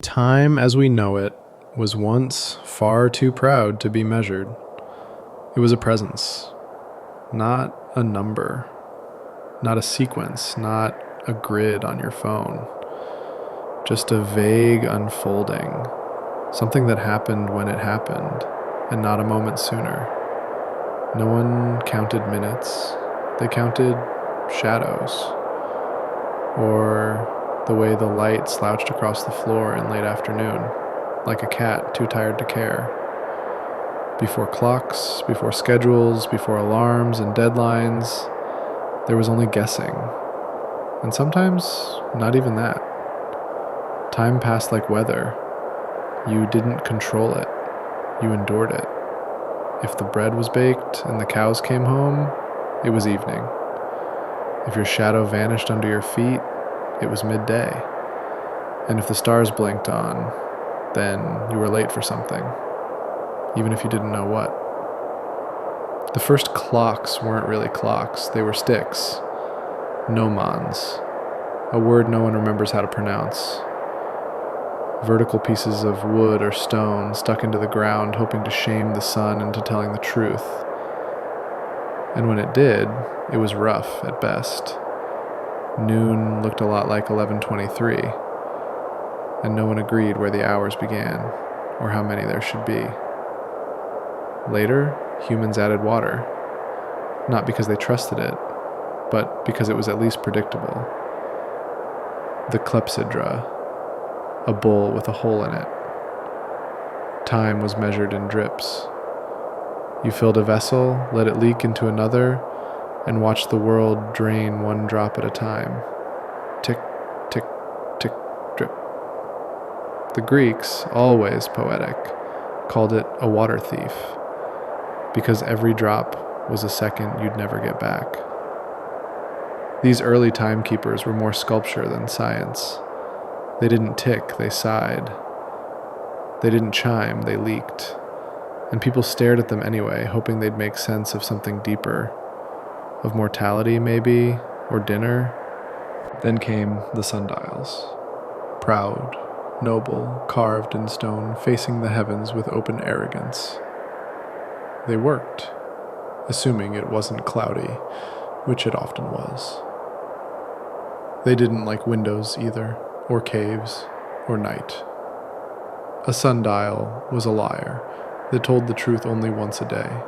Time as we know it was once far too proud to be measured. It was a presence, not a number, not a sequence, not a grid on your phone. Just a vague unfolding, something that happened when it happened, and not a moment sooner. No one counted minutes, they counted shadows, or the way the light slouched across the floor in late afternoon, like a cat too tired to care. Before clocks, before schedules, before alarms and deadlines, there was only guessing. And sometimes, not even that. Time passed like weather. You didn't control it. You endured it. If the bread was baked and the cows came home, it was evening. If your shadow vanished under your feet, it was midday. And if the stars blinked on, then you were late for something, even if you didn't know what. The first clocks weren't really clocks, they were sticks. Gnomons, a word no one remembers how to pronounce. Vertical pieces of wood or stone stuck into the ground, hoping to shame the sun into telling the truth. And when it did, it was rough at best. Noon looked a lot like 11:23, and no one agreed where the hours began, or how many there should be. Later, humans added water, not because they trusted it, but because it was at least predictable. The clepsydra, a bowl with a hole in it. Time was measured in drips. You filled a vessel, let it leak into another, and watched the world drain one drop at a time. Tick, tick, tick, drip. The Greeks, always poetic, called it a water thief, because every drop was a second you'd never get back. These early timekeepers were more sculpture than science. They didn't tick, they sighed. They didn't chime, they leaked. And people stared at them anyway, hoping they'd make sense of something deeper. Of mortality, maybe, or dinner. Then came the sundials. Proud, noble, carved in stone, facing the heavens with open arrogance. They worked, assuming it wasn't cloudy, which it often was. They didn't like windows either, or caves, or night. A sundial was a liar that told the truth only once a day.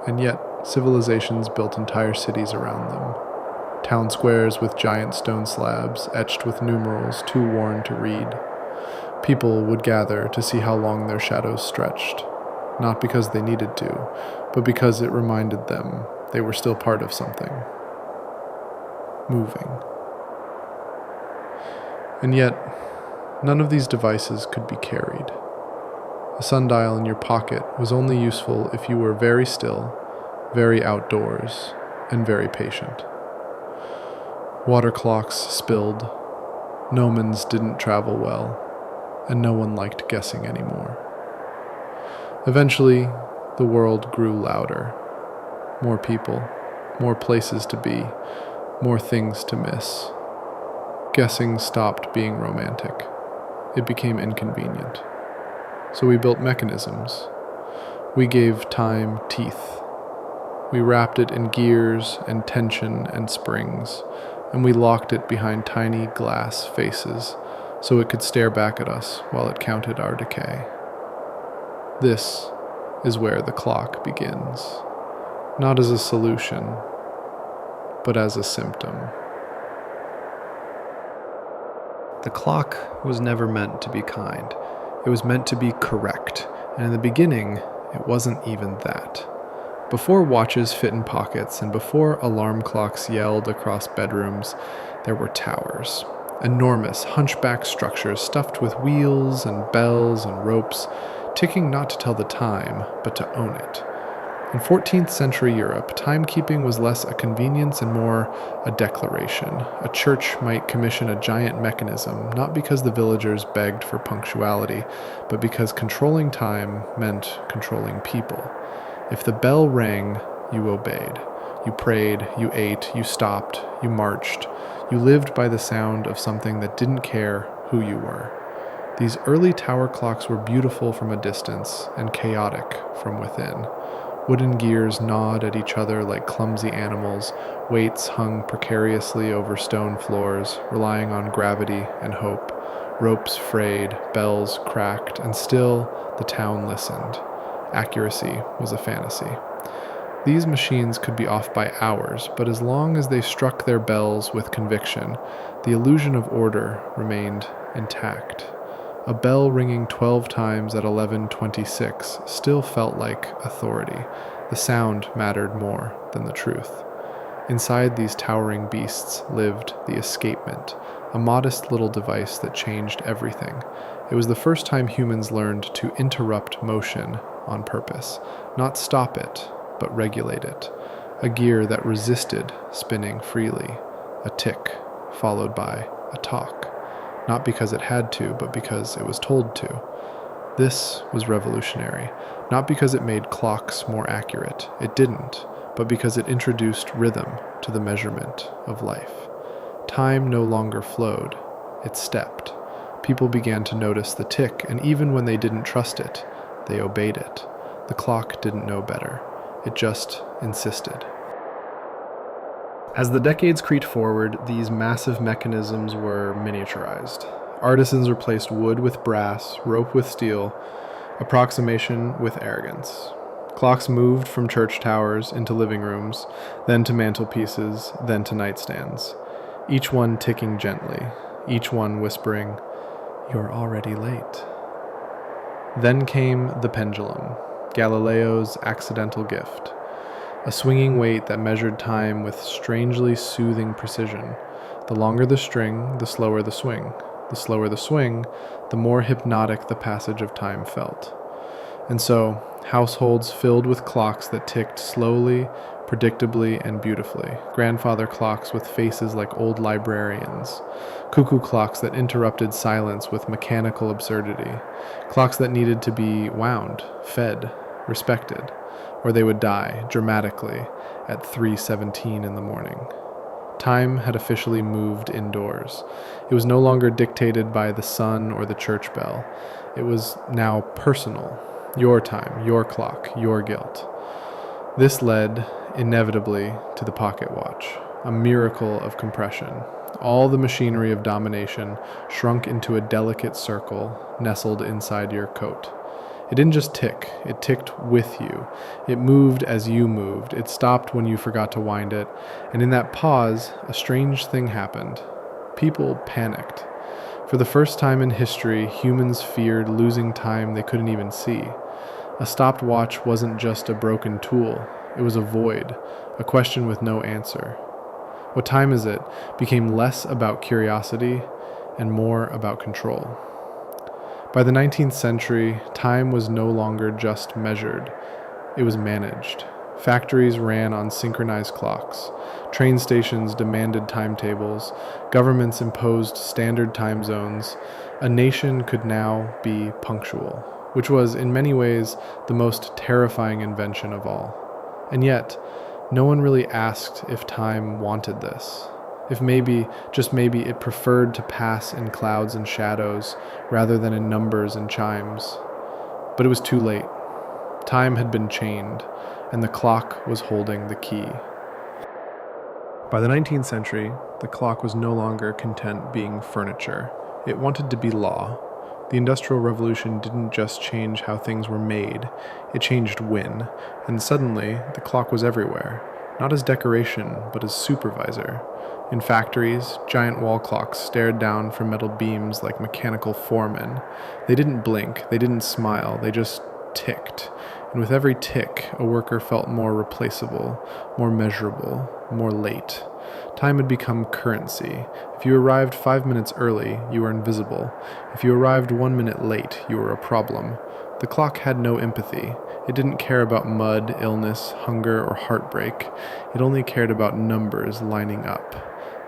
And yet, civilizations built entire cities around them. Town squares with giant stone slabs etched with numerals too worn to read. People would gather to see how long their shadows stretched, not because they needed to, but because it reminded them they were still part of something. Moving. And yet, none of these devices could be carried. A sundial in your pocket was only useful if you were very still, very outdoors, and very patient. Water clocks spilled, gnomons didn't travel well, and no one liked guessing anymore. Eventually, the world grew louder. More people, more places to be, more things to miss. Guessing stopped being romantic. It became inconvenient. So we built mechanisms. We gave time teeth. We wrapped it in gears and tension and springs, and we locked it behind tiny glass faces so it could stare back at us while it counted our decay. This is where the clock begins, not as a solution, but as a symptom. The clock was never meant to be kind. It was meant to be correct, and in the beginning, it wasn't even that. Before watches fit in pockets and before alarm clocks yelled across bedrooms, there were towers. Enormous, hunchback structures stuffed with wheels and bells and ropes, ticking not to tell the time, but to own it. In 14th century Europe, timekeeping was less a convenience and more a declaration. A church might commission a giant mechanism, not because the villagers begged for punctuality, but because controlling time meant controlling people. If the bell rang, you obeyed. You prayed, you ate, you stopped, you marched. You lived by the sound of something that didn't care who you were. These early tower clocks were beautiful from a distance and chaotic from within. Wooden gears gnawed at each other like clumsy animals, weights hung precariously over stone floors, relying on gravity and hope. Ropes frayed, bells cracked, and still the town listened. Accuracy was a fantasy. These machines could be off by hours, but as long as they struck their bells with conviction, the illusion of order remained intact. A bell ringing 12 times at 11:26 still felt like authority. The sound mattered more than the truth. Inside these towering beasts lived the escapement, a modest little device that changed everything. It was the first time humans learned to interrupt motion on purpose, not stop it, but regulate it. A gear that resisted spinning freely, a tick followed by a talk. Not because it had to, but because it was told to. This was revolutionary, not because it made clocks more accurate. It didn't, but because it introduced rhythm to the measurement of life. Time no longer flowed, it stepped. People began to notice the tick, and even when they didn't trust it, they obeyed it. The clock didn't know better. It just insisted. As the decades creaked forward, these massive mechanisms were miniaturized. Artisans replaced wood with brass, rope with steel, approximation with arrogance. Clocks moved from church towers into living rooms, then to mantelpieces, then to nightstands, each one ticking gently, each one whispering, "You're already late." Then came the pendulum, Galileo's accidental gift. A swinging weight that measured time with strangely soothing precision. The longer the string, the slower the swing. The slower the swing, the more hypnotic the passage of time felt. And so, households filled with clocks that ticked slowly, predictably, and beautifully. Grandfather clocks with faces like old librarians. Cuckoo clocks that interrupted silence with mechanical absurdity. Clocks that needed to be wound, fed, respected, or they would die dramatically at 3:17 in the morning. Time had officially moved indoors. It was no longer dictated by the sun or the church bell. It was now personal. Your time, your clock, your guilt. This led, inevitably, to the pocket watch, a miracle of compression. All the machinery of domination shrunk into a delicate circle nestled inside your coat. It didn't just tick, it ticked with you. It moved as you moved. It stopped when you forgot to wind it. And in that pause, a strange thing happened. People panicked. For the first time in history, humans feared losing time they couldn't even see. A stopped watch wasn't just a broken tool. It was a void, a question with no answer. What time is it became less about curiosity and more about control. By the 19th century, time was no longer just measured, it was managed. Factories ran on synchronized clocks, train stations demanded timetables, governments imposed standard time zones. A nation could now be punctual, which was, in many ways, the most terrifying invention of all. And yet, no one really asked if time wanted this. If maybe, just maybe, it preferred to pass in clouds and shadows rather than in numbers and chimes. But it was too late. Time had been chained, and the clock was holding the key. By the 19th century, the clock was no longer content being furniture. It wanted to be law. The Industrial Revolution didn't just change how things were made, it changed when, and suddenly the clock was everywhere, not as decoration, but as supervisor. In factories, giant wall clocks stared down from metal beams like mechanical foremen. They didn't blink, they didn't smile, they just ticked. And with every tick, a worker felt more replaceable, more measurable, more late. Time had become currency. If you arrived 5 minutes early, you were invisible. If you arrived 1 minute late, you were a problem. The clock had no empathy. It didn't care about mud, illness, hunger, or heartbreak. It only cared about numbers lining up.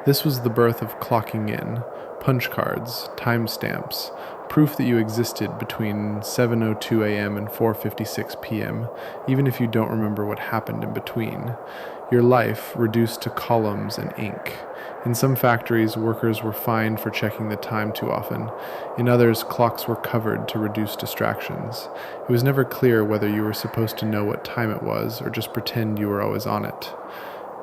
This was the birth of clocking in, punch cards, timestamps, proof that you existed between 7:02 a.m. and 4:56 p.m., even if you don't remember what happened in between. Your life reduced to columns and ink. In some factories, workers were fined for checking the time too often. In others, clocks were covered to reduce distractions. It was never clear whether you were supposed to know what time it was or just pretend you were always on it.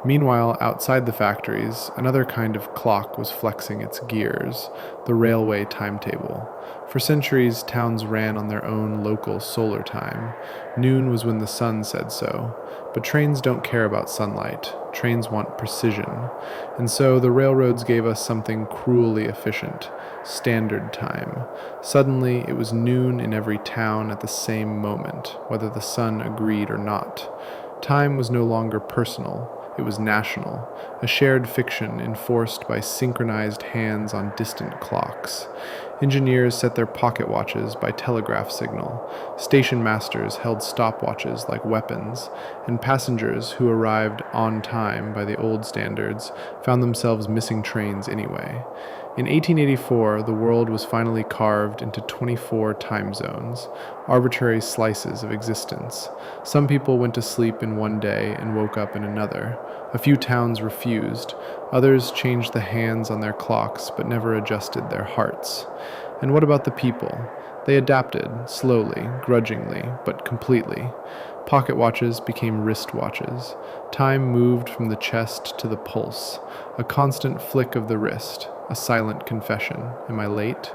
Meanwhile, outside the factories, another kind of clock was flexing its gears, the railway timetable. For centuries, towns ran on their own local solar time. Noon was when the sun said so. But trains don't care about sunlight. Trains want precision. And so the railroads gave us something cruelly efficient: standard time. Suddenly, it was noon in every town at the same moment, whether the sun agreed or not. Time was no longer personal. It was national, a shared fiction enforced by synchronized hands on distant clocks. Engineers set their pocket watches by telegraph signal. Station masters held stopwatches like weapons, and passengers who arrived on time by the old standards found themselves missing trains anyway. In 1884, the world was finally carved into 24 time zones, arbitrary slices of existence. Some people went to sleep in one day and woke up in another. A few towns refused. Others changed the hands on their clocks but never adjusted their hearts. And what about the people? They adapted, slowly, grudgingly, but completely. Pocket watches became wristwatches. Time moved from the chest to the pulse, a constant flick of the wrist, a silent confession. Am I late?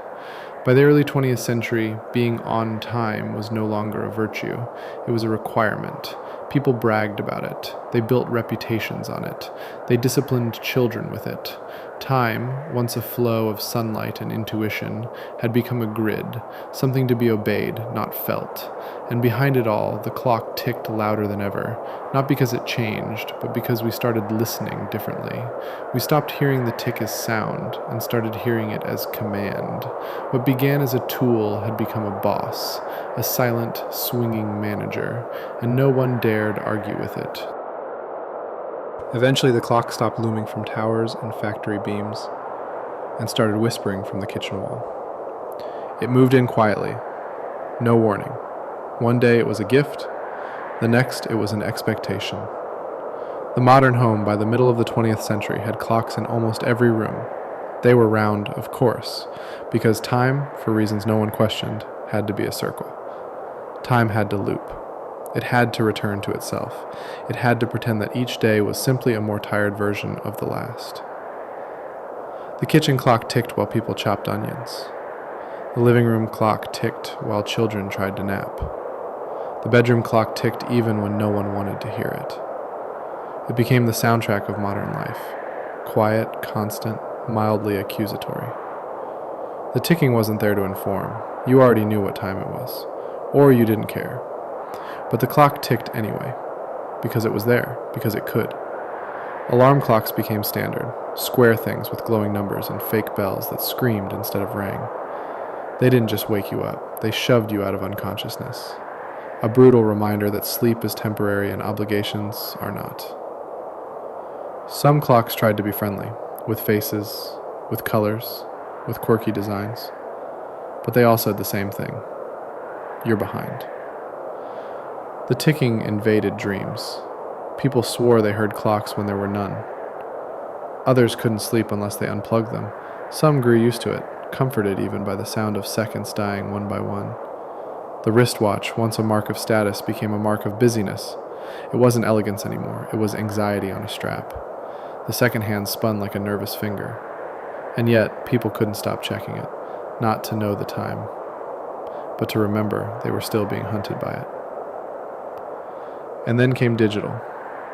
By the early 20th century, being on time was no longer a virtue. It was a requirement. People bragged about it. They built reputations on it. They disciplined children with it. Time, once a flow of sunlight and intuition, had become a grid, something to be obeyed, not felt. And behind it all, the clock ticked louder than ever, not because it changed, but because we started listening differently. We stopped hearing the tick as sound and started hearing it as command. What began as a tool had become a boss, a silent, swinging manager, and no one dared argue with it. Eventually, the clock stopped looming from towers and factory beams and started whispering from the kitchen wall. It moved in quietly, no warning. One day it was a gift, the next it was an expectation. The modern home by the middle of the 20th century had clocks in almost every room. They were round, of course, because time, for reasons no one questioned, had to be a circle. Time had to loop. It had to return to itself. It had to pretend that each day was simply a more tired version of the last. The kitchen clock ticked while people chopped onions. The living room clock ticked while children tried to nap. The bedroom clock ticked even when no one wanted to hear it. It became the soundtrack of modern life, quiet, constant, mildly accusatory. The ticking wasn't there to inform. You already knew what time it was, or you didn't care. But the clock ticked anyway, because it was there, because it could. Alarm clocks became standard, square things with glowing numbers and fake bells that screamed instead of rang. They didn't just wake you up, they shoved you out of unconsciousness. A brutal reminder that sleep is temporary and obligations are not. Some clocks tried to be friendly, with faces, with colors, with quirky designs. But they all said the same thing. You're behind. The ticking invaded dreams. People swore they heard clocks when there were none. Others couldn't sleep unless they unplugged them. Some grew used to it, comforted even by the sound of seconds dying one by one. The wristwatch, once a mark of status, became a mark of busyness. It wasn't elegance anymore, it was anxiety on a strap. The second hand spun like a nervous finger. And yet, people couldn't stop checking it, not to know the time, but to remember they were still being hunted by it. And then came digital.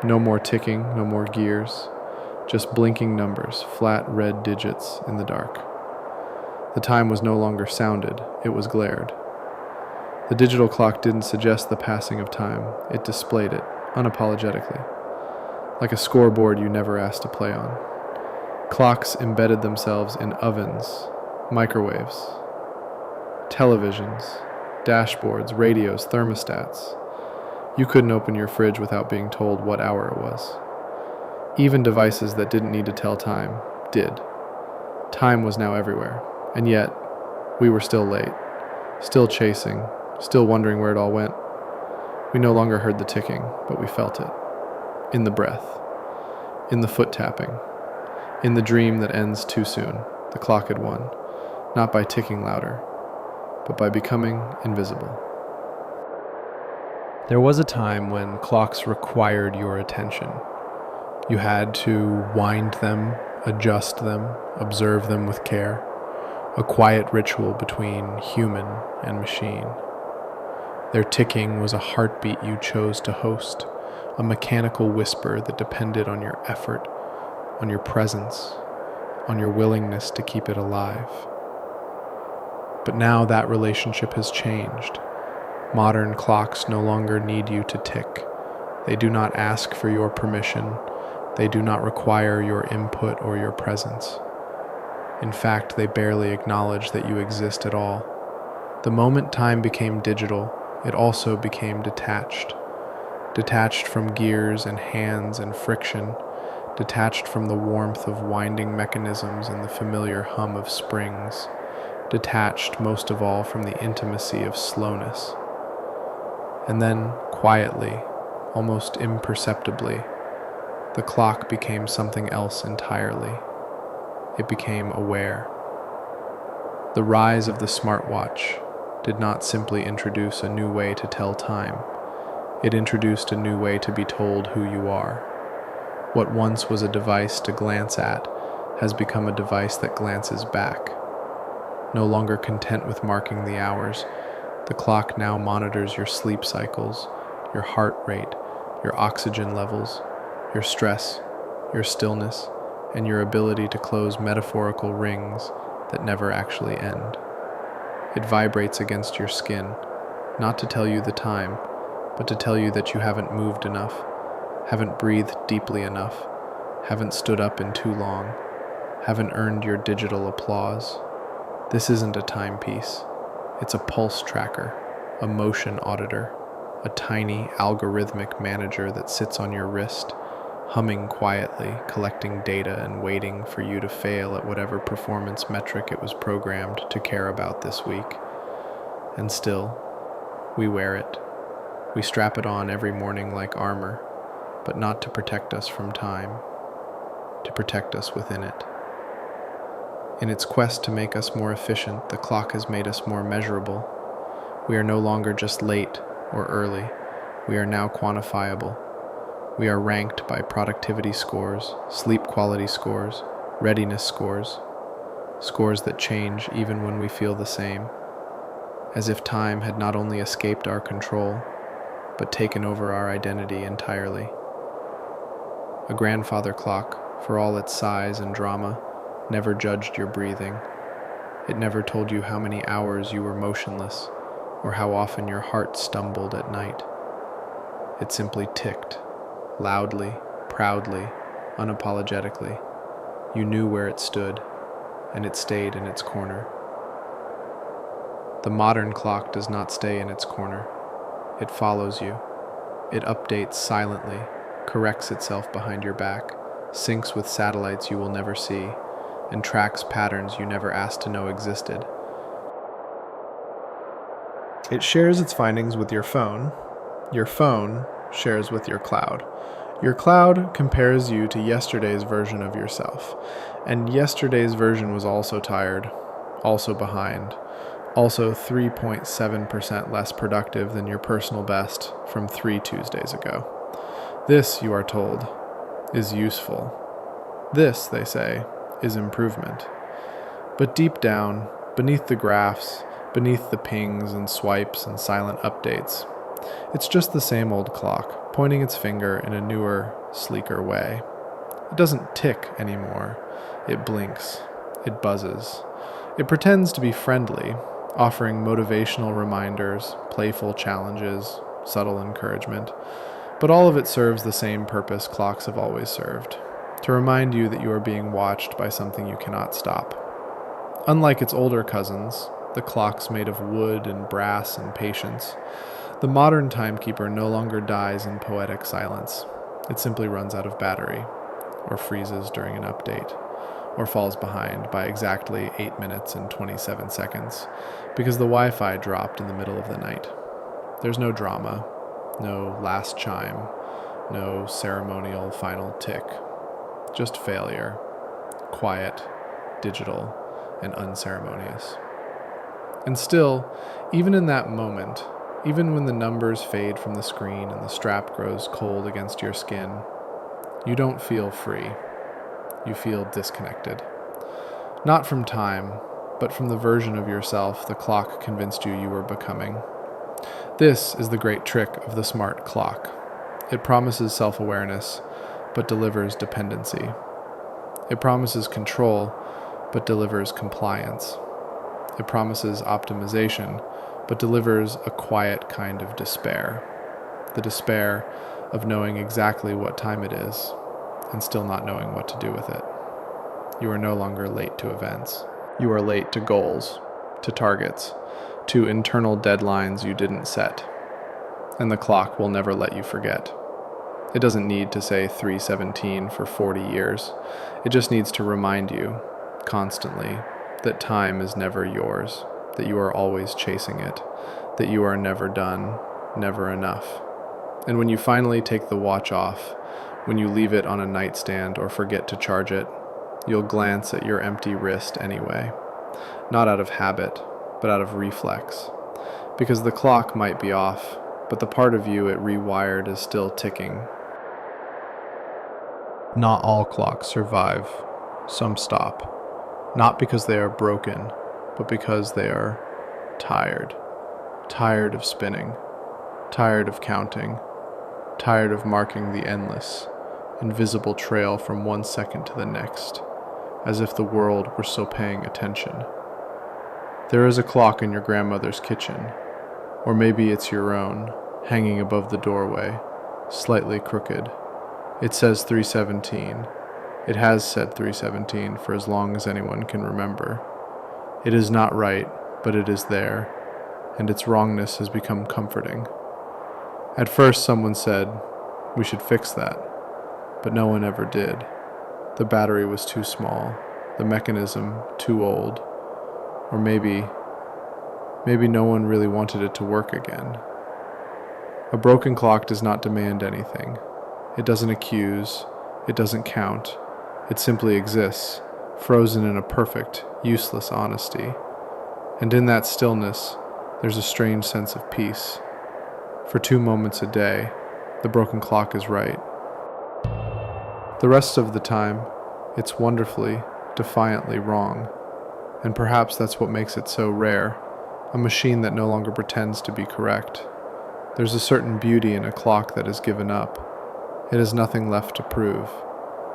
No more ticking, no more gears, just blinking numbers, flat red digits in the dark. The time was no longer sounded, it was glared. The digital clock didn't suggest the passing of time, it displayed it, unapologetically, like a scoreboard you never asked to play on. Clocks embedded themselves in ovens, microwaves, televisions, dashboards, radios, thermostats. You couldn't open your fridge without being told what hour it was. Even devices that didn't need to tell time, did. Time was now everywhere, and yet we were still late, still chasing, still wondering where it all went. We no longer heard the ticking, but we felt it. In the breath, in the foot tapping, in the dream that ends too soon. The clock had won, not by ticking louder, but by becoming invisible. There was a time when clocks required your attention. You had to wind them, adjust them, observe them with care, a quiet ritual between human and machine. Their ticking was a heartbeat you chose to host, a mechanical whisper that depended on your effort, on your presence, on your willingness to keep it alive. But now that relationship has changed. Modern clocks no longer need you to tick. They do not ask for your permission. They do not require your input or your presence. In fact, they barely acknowledge that you exist at all. The moment time became digital, it also became detached. Detached from gears and hands and friction, detached from the warmth of winding mechanisms and the familiar hum of springs, detached most of all from the intimacy of slowness. And then, quietly, almost imperceptibly, the clock became something else entirely. It became aware. The rise of the smartwatch did not simply introduce a new way to tell time. It introduced a new way to be told who you are. What once was a device to glance at has become a device that glances back. No longer content with marking the hours, the clock now monitors your sleep cycles, your heart rate, your oxygen levels, your stress, your stillness, and your ability to close metaphorical rings that never actually end. It vibrates against your skin, not to tell you the time, but to tell you that you haven't moved enough, haven't breathed deeply enough, haven't stood up in too long, haven't earned your digital applause. This isn't a timepiece. It's a pulse tracker, a motion auditor, a tiny algorithmic manager that sits on your wrist, humming quietly, collecting data and waiting for you to fail at whatever performance metric it was programmed to care about this week. And still, we wear it. We strap it on every morning like armor, but not to protect us from time, to protect us within it. In its quest to make us more efficient, the clock has made us more measurable. We are no longer just late or early. We are now quantifiable. We are ranked by productivity scores, sleep quality scores, readiness scores, scores that change even when we feel the same, as if time had not only escaped our control, but taken over our identity entirely. A grandfather clock, for all its size and drama, never judged your breathing. It never told you how many hours you were motionless, or how often your heart stumbled at night. It simply ticked, loudly, proudly, unapologetically. You knew where it stood, and it stayed in its corner. The modern clock does not stay in its corner. It follows you. It updates silently, corrects itself behind your back, syncs with satellites you will never see, and tracks patterns you never asked to know existed. It shares its findings with your phone. Your phone shares with your cloud. Your cloud compares you to yesterday's version of yourself. And yesterday's version was also tired, also behind, also 3.7% less productive than your personal best from 3 Tuesdays ago. This, you are told, is useful. This, they say, is improvement. But deep down, beneath the graphs, beneath the pings and swipes and silent updates, it's just the same old clock, pointing its finger in a newer, sleeker way. It doesn't tick anymore. It blinks. It buzzes. It pretends to be friendly, offering motivational reminders, playful challenges, subtle encouragement. But all of it serves the same purpose clocks have always served: to remind you that you are being watched by something you cannot stop. Unlike its older cousins, the clocks made of wood and brass and patience, the modern timekeeper no longer dies in poetic silence. It simply runs out of battery, or freezes during an update, or falls behind by exactly 8 minutes and 27 seconds because the Wi-Fi dropped in the middle of the night. There's no drama, no last chime, no ceremonial final tick, just failure, quiet, digital, and unceremonious. And still, even in that moment, even when the numbers fade from the screen and the strap grows cold against your skin, you don't feel free. You feel disconnected. Not from time, but from the version of yourself the clock convinced you were becoming. This is the great trick of the smart clock. It promises self-awareness, but delivers dependency. It promises control, but delivers compliance. It promises optimization, but delivers a quiet kind of despair. The despair of knowing exactly what time it is and still not knowing what to do with it. You are no longer late to events. You are late to goals, to targets, to internal deadlines you didn't set. And the clock will never let you forget. It doesn't need to say 3:17 for 40 years. It just needs to remind you, constantly, that time is never yours, that you are always chasing it, that you are never done, never enough. And when you finally take the watch off, when you leave it on a nightstand or forget to charge it, you'll glance at your empty wrist anyway. Not out of habit, but out of reflex. Because the clock might be off, but the part of you it rewired is still ticking. Not all clocks survive. Some stop. Not because they are broken, but because they are tired. Tired of spinning. Tired of counting. Tired of marking the endless, invisible trail from one second to the next, as if the world were still paying attention. There is a clock in your grandmother's kitchen, or maybe it's your own, hanging above the doorway, slightly crooked. It says 3:17. It has said 3:17 for as long as anyone can remember. It is not right, but it is there, and its wrongness has become comforting. At first someone said, we should fix that, but no one ever did. The battery was too small, the mechanism too old, or maybe no one really wanted it to work again. A broken clock does not demand anything. It doesn't accuse, it doesn't count, it simply exists, frozen in a perfect, useless honesty. And in that stillness, there's a strange sense of peace. For 2 moments a day, the broken clock is right. The rest of the time, it's wonderfully, defiantly wrong. And perhaps that's what makes it so rare, a machine that no longer pretends to be correct. There's a certain beauty in a clock that is given up. It has nothing left to prove.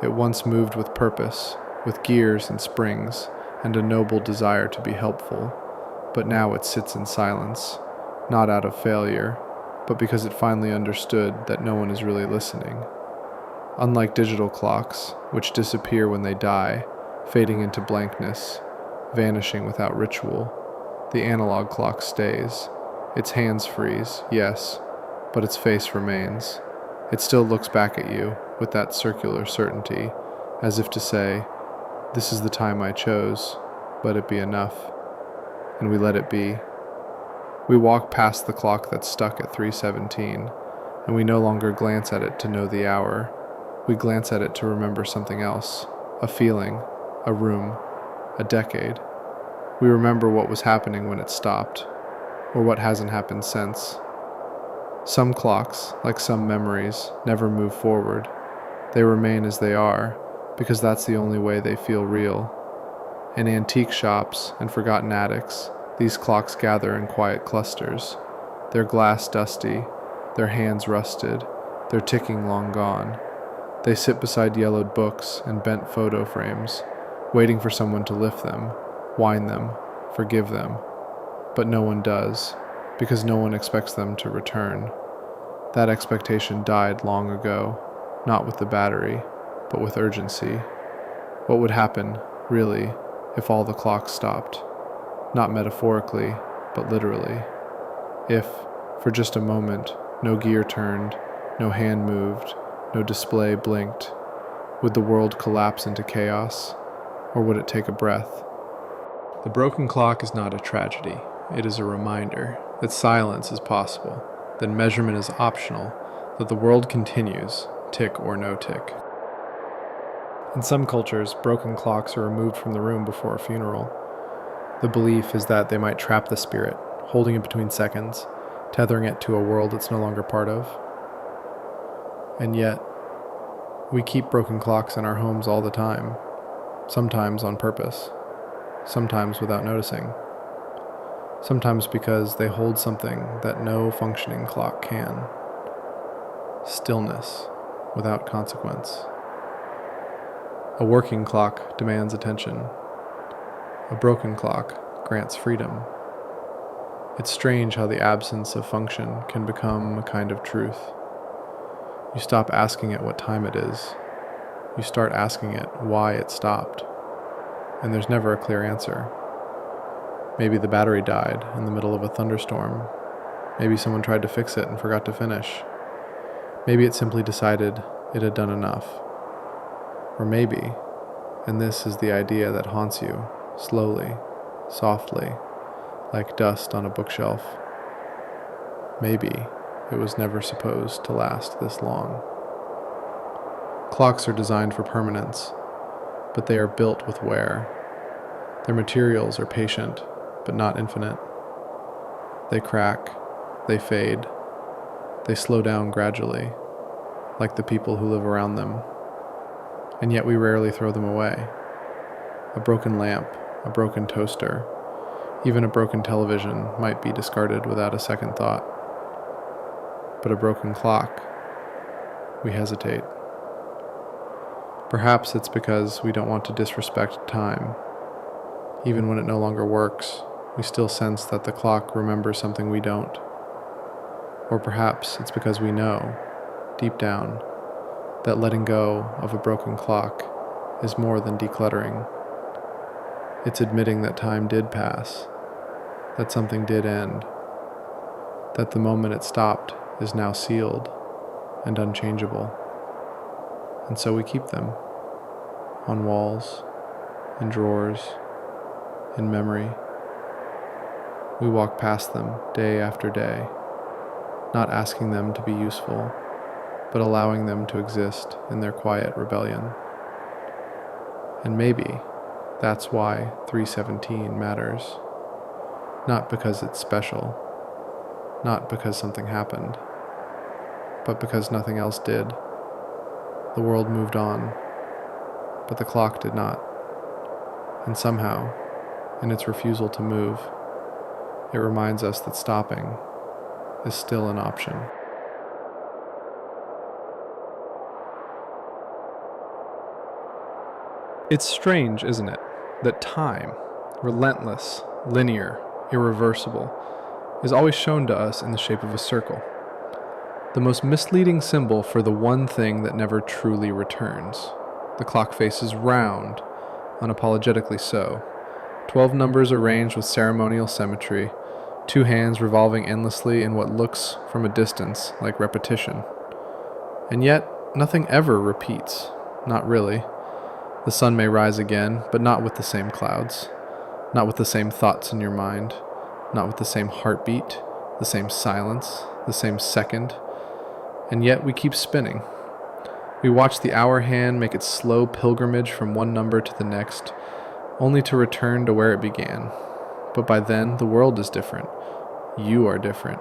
It once moved with purpose, with gears and springs, and a noble desire to be helpful. But now it sits in silence, not out of failure, but because it finally understood that no one is really listening. Unlike digital clocks, which disappear when they die, fading into blankness, vanishing without ritual, the analog clock stays. Its hands freeze, yes, but its face remains. It still looks back at you with that circular certainty, as if to say, this is the time I chose, let it be enough. And we let it be. We walk past the clock that's stuck at 3:17, and we no longer glance at it to know the hour. We glance at it to remember something else, a feeling, a room, a decade. We remember what was happening when it stopped, or what hasn't happened since. Some clocks, like some memories, never move forward. They remain as they are, because that's the only way they feel real. In antique shops and forgotten attics, these clocks gather in quiet clusters, their glass dusty, their hands rusted, their ticking long gone. They sit beside yellowed books and bent photo frames, waiting for someone to lift them, wind them, forgive them. But no one does, because no one expects them to return. That expectation died long ago, not with the battery, but with urgency. What would happen, really, if all the clocks stopped? Not metaphorically, but literally. If, for just a moment, no gear turned, no hand moved, no display blinked, would the world collapse into chaos? Or would it take a breath? The broken clock is not a tragedy. It is a reminder that silence is possible, that measurement is optional, that the world continues, tick or no tick. In some cultures, broken clocks are removed from the room before a funeral. The belief is that they might trap the spirit, holding it between seconds, tethering it to a world it's no longer part of. And yet, we keep broken clocks in our homes all the time, sometimes on purpose, sometimes without noticing, sometimes because they hold something that no functioning clock can: stillness without consequence. A working clock demands attention. A broken clock grants freedom. It's strange how the absence of function can become a kind of truth. You stop asking it what time it is. You start asking it why it stopped. And there's never a clear answer. Maybe the battery died in the middle of a thunderstorm. Maybe someone tried to fix it and forgot to finish. Maybe it simply decided it had done enough. Or maybe, and this is the idea that haunts you, slowly, softly, like dust on a bookshelf, maybe it was never supposed to last this long. Clocks are designed for permanence, but they are built with wear. Their materials are patient, but not infinite. They crack, they fade, they slow down gradually, like the people who live around them. And yet we rarely throw them away. A broken lamp, a broken toaster, even a broken television might be discarded without a second thought. But a broken clock, we hesitate. Perhaps it's because we don't want to disrespect time. Even when it no longer works, we still sense that the clock remembers something we don't. Or perhaps it's because we know, deep down, that letting go of a broken clock is more than decluttering. It's admitting that time did pass, that something did end, that the moment it stopped is now sealed and unchangeable. And so we keep them on walls, in drawers, in memory. We walk past them day after day, not asking them to be useful, but allowing them to exist in their quiet rebellion. And maybe that's why 3:17 matters. Not because it's special, not because something happened, but because nothing else did. The world moved on, but the clock did not. And somehow, in its refusal to move, it reminds us that stopping is still an option. It's strange, isn't it, that time, relentless, linear, irreversible, is always shown to us in the shape of a circle. The most misleading symbol for the one thing that never truly returns. The clock face is round, unapologetically so. 12 numbers arranged with ceremonial symmetry, 2 hands revolving endlessly in what looks from a distance like repetition. And yet, nothing ever repeats. Not really. The sun may rise again, but not with the same clouds, not with the same thoughts in your mind, not with the same heartbeat, the same silence, the same second. And yet we keep spinning. We watch the hour hand make its slow pilgrimage from one number to the next, only to return to where it began. But by then, the world is different. You are different.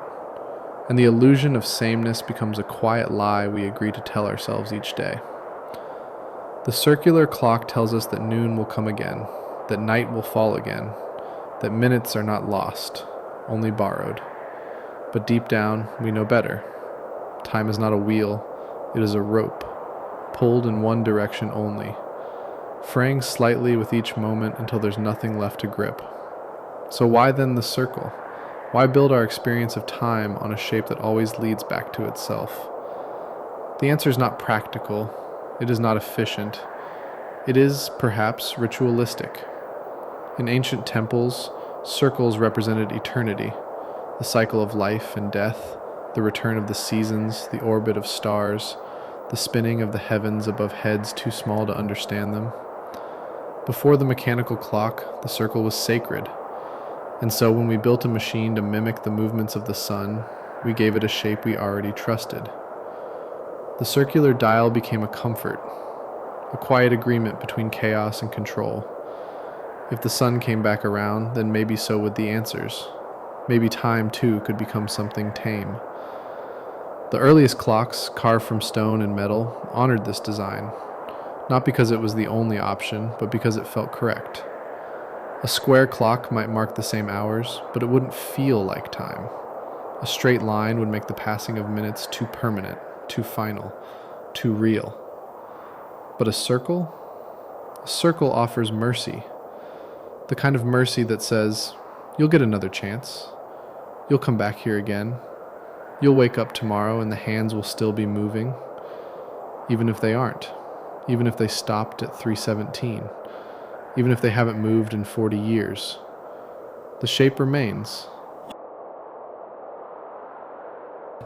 And the illusion of sameness becomes a quiet lie we agree to tell ourselves each day. The circular clock tells us that noon will come again, that night will fall again, that minutes are not lost, only borrowed. But deep down, we know better. Time is not a wheel, it is a rope, pulled in one direction only, fraying slightly with each moment until there's nothing left to grip. So why then the circle? Why build our experience of time on a shape that always leads back to itself? The answer is not practical. It is not efficient. It is, perhaps, ritualistic. In ancient temples, circles represented eternity, the cycle of life and death, the return of the seasons, the orbit of stars, the spinning of the heavens above heads too small to understand them. Before the mechanical clock, the circle was sacred. And so when we built a machine to mimic the movements of the sun, we gave it a shape we already trusted. The circular dial became a comfort, a quiet agreement between chaos and control. If the sun came back around, then maybe so would the answers. Maybe time, too, could become something tame. The earliest clocks, carved from stone and metal, honored this design, not because it was the only option, but because it felt correct. A square clock might mark the same hours, but it wouldn't feel like time. A straight line would make the passing of minutes too permanent, too final, too real. But a circle offers mercy. The kind of mercy that says, you'll get another chance. You'll come back here again. You'll wake up tomorrow and the hands will still be moving, even if they aren't, even if they stopped at 3:17, even if they haven't moved in 40 years. The shape remains.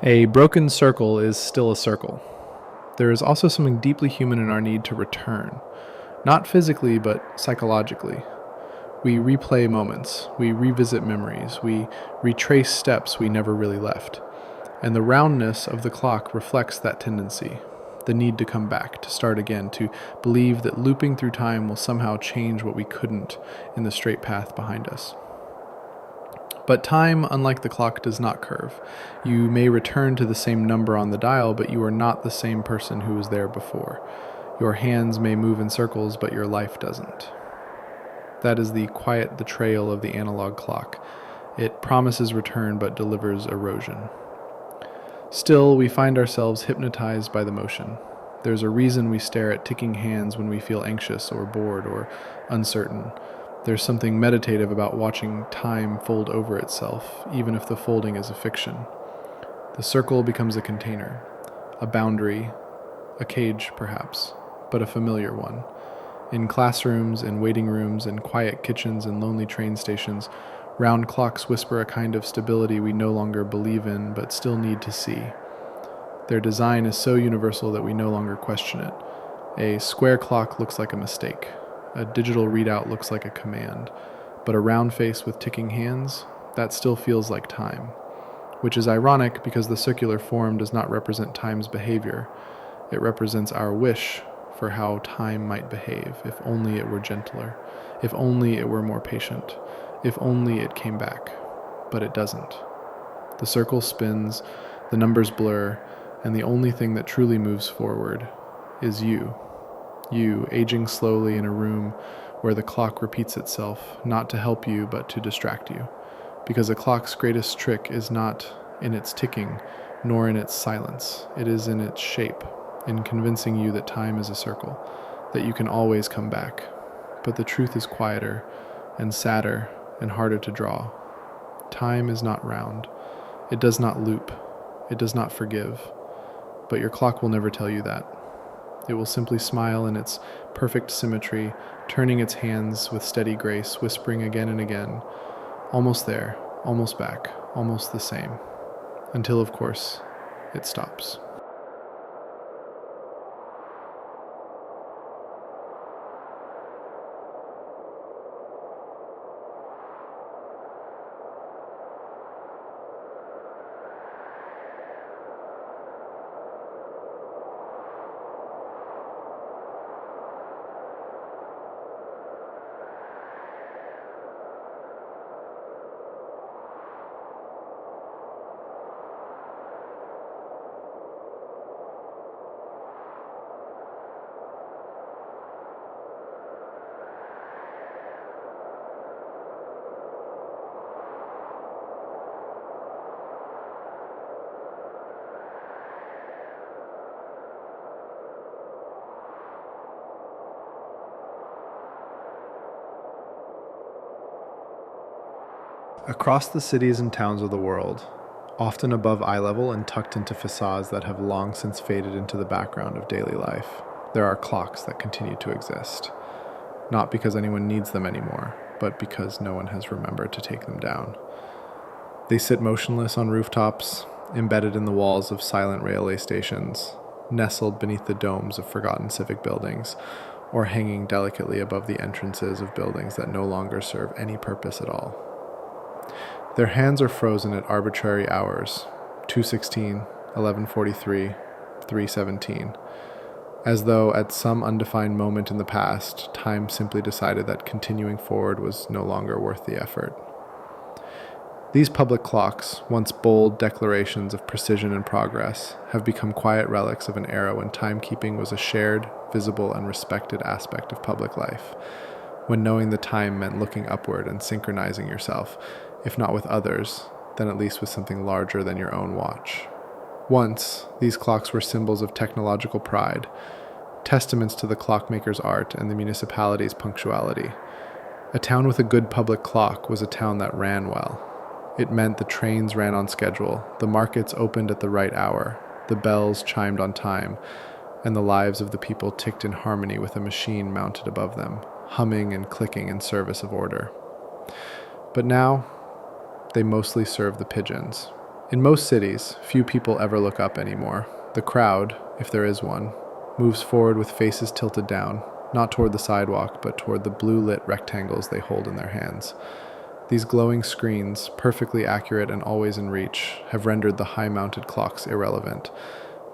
A broken circle is still a circle. There is also something deeply human in our need to return, not physically, but psychologically. We replay moments, we revisit memories, we retrace steps we never really left. And the roundness of the clock reflects that tendency, the need to come back, to start again, to believe that looping through time will somehow change what we couldn't in the straight path behind us. But time, unlike the clock, does not curve. You may return to the same number on the dial, but you are not the same person who was there before. Your hands may move in circles, but your life doesn't. That is the quiet betrayal of the analog clock. It promises return, but delivers erosion. Still, we find ourselves hypnotized by the motion. There's a reason we stare at ticking hands when we feel anxious or bored or uncertain. There's something meditative about watching time fold over itself, even if the folding is a fiction. The circle becomes a container, a boundary, a cage perhaps, but a familiar one. In classrooms, in waiting rooms, in quiet kitchens, and lonely train stations, round clocks whisper a kind of stability we no longer believe in but still need to see. Their design is so universal that we no longer question it. A square clock looks like a mistake. A digital readout looks like a command. But a round face with ticking hands, that still feels like time. Which is ironic because the circular form does not represent time's behavior. It represents our wish for how time might behave, if only it were gentler, if only it were more patient, if only it came back. But it doesn't. The circle spins, the numbers blur, and the only thing that truly moves forward is you. You, aging slowly in a room where the clock repeats itself, not to help you, but to distract you. Because a clock's greatest trick is not in its ticking, nor in its silence. It is in its shape, in convincing you that time is a circle, that you can always come back. But the truth is quieter, and sadder, and harder to draw. Time is not round. It does not loop. It does not forgive. But your clock will never tell you that. It will simply smile in its perfect symmetry, turning its hands with steady grace, whispering again and again, almost there, almost back, almost the same. Until, of course, it stops. Across the cities and towns of the world, often above eye level and tucked into facades that have long since faded into the background of daily life, there are clocks that continue to exist. Not because anyone needs them anymore, but because no one has remembered to take them down. They sit motionless on rooftops, embedded in the walls of silent railway stations, nestled beneath the domes of forgotten civic buildings, or hanging delicately above the entrances of buildings that no longer serve any purpose at all. Their hands are frozen at arbitrary hours, 2:16, 11:43, 3:17, as though at some undefined moment in the past, time simply decided that continuing forward was no longer worth the effort. These public clocks, once bold declarations of precision and progress, have become quiet relics of an era when timekeeping was a shared, visible, and respected aspect of public life, when knowing the time meant looking upward and synchronizing yourself, if not with others, then at least with something larger than your own watch. Once, these clocks were symbols of technological pride, testaments to the clockmaker's art and the municipality's punctuality. A town with a good public clock was a town that ran well. It meant the trains ran on schedule, the markets opened at the right hour, the bells chimed on time, and the lives of the people ticked in harmony with a machine mounted above them, humming and clicking in service of order. But now, they mostly serve the pigeons. In most cities, few people ever look up anymore. The crowd, if there is one, moves forward with faces tilted down, not toward the sidewalk, but toward the blue-lit rectangles they hold in their hands. These glowing screens, perfectly accurate and always in reach, have rendered the high-mounted clocks irrelevant,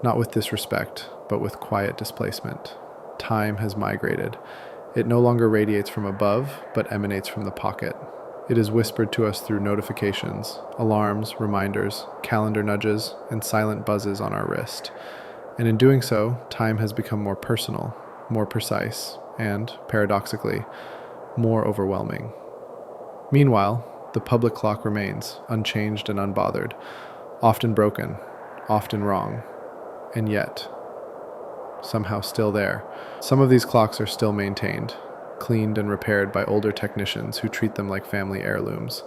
not with disrespect, but with quiet displacement. Time has migrated. It no longer radiates from above, but emanates from the pocket. It is whispered to us through notifications, alarms, reminders, calendar nudges, and silent buzzes on our wrist. And in doing so, time has become more personal, more precise, and, paradoxically, more overwhelming. Meanwhile, the public clock remains, unchanged and unbothered, often broken, often wrong, and yet, somehow still there. Some of these clocks are still maintained, cleaned and repaired by older technicians who treat them like family heirlooms.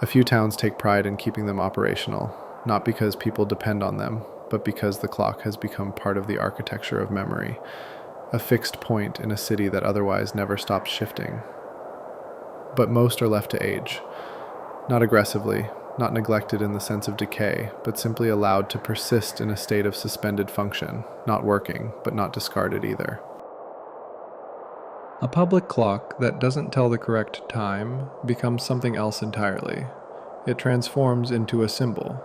A few towns take pride in keeping them operational, not because people depend on them, but because the clock has become part of the architecture of memory, a fixed point in a city that otherwise never stops shifting. But most are left to age, not aggressively, not neglected in the sense of decay, but simply allowed to persist in a state of suspended function, not working, but not discarded either. A public clock that doesn't tell the correct time becomes something else entirely. It transforms into a symbol,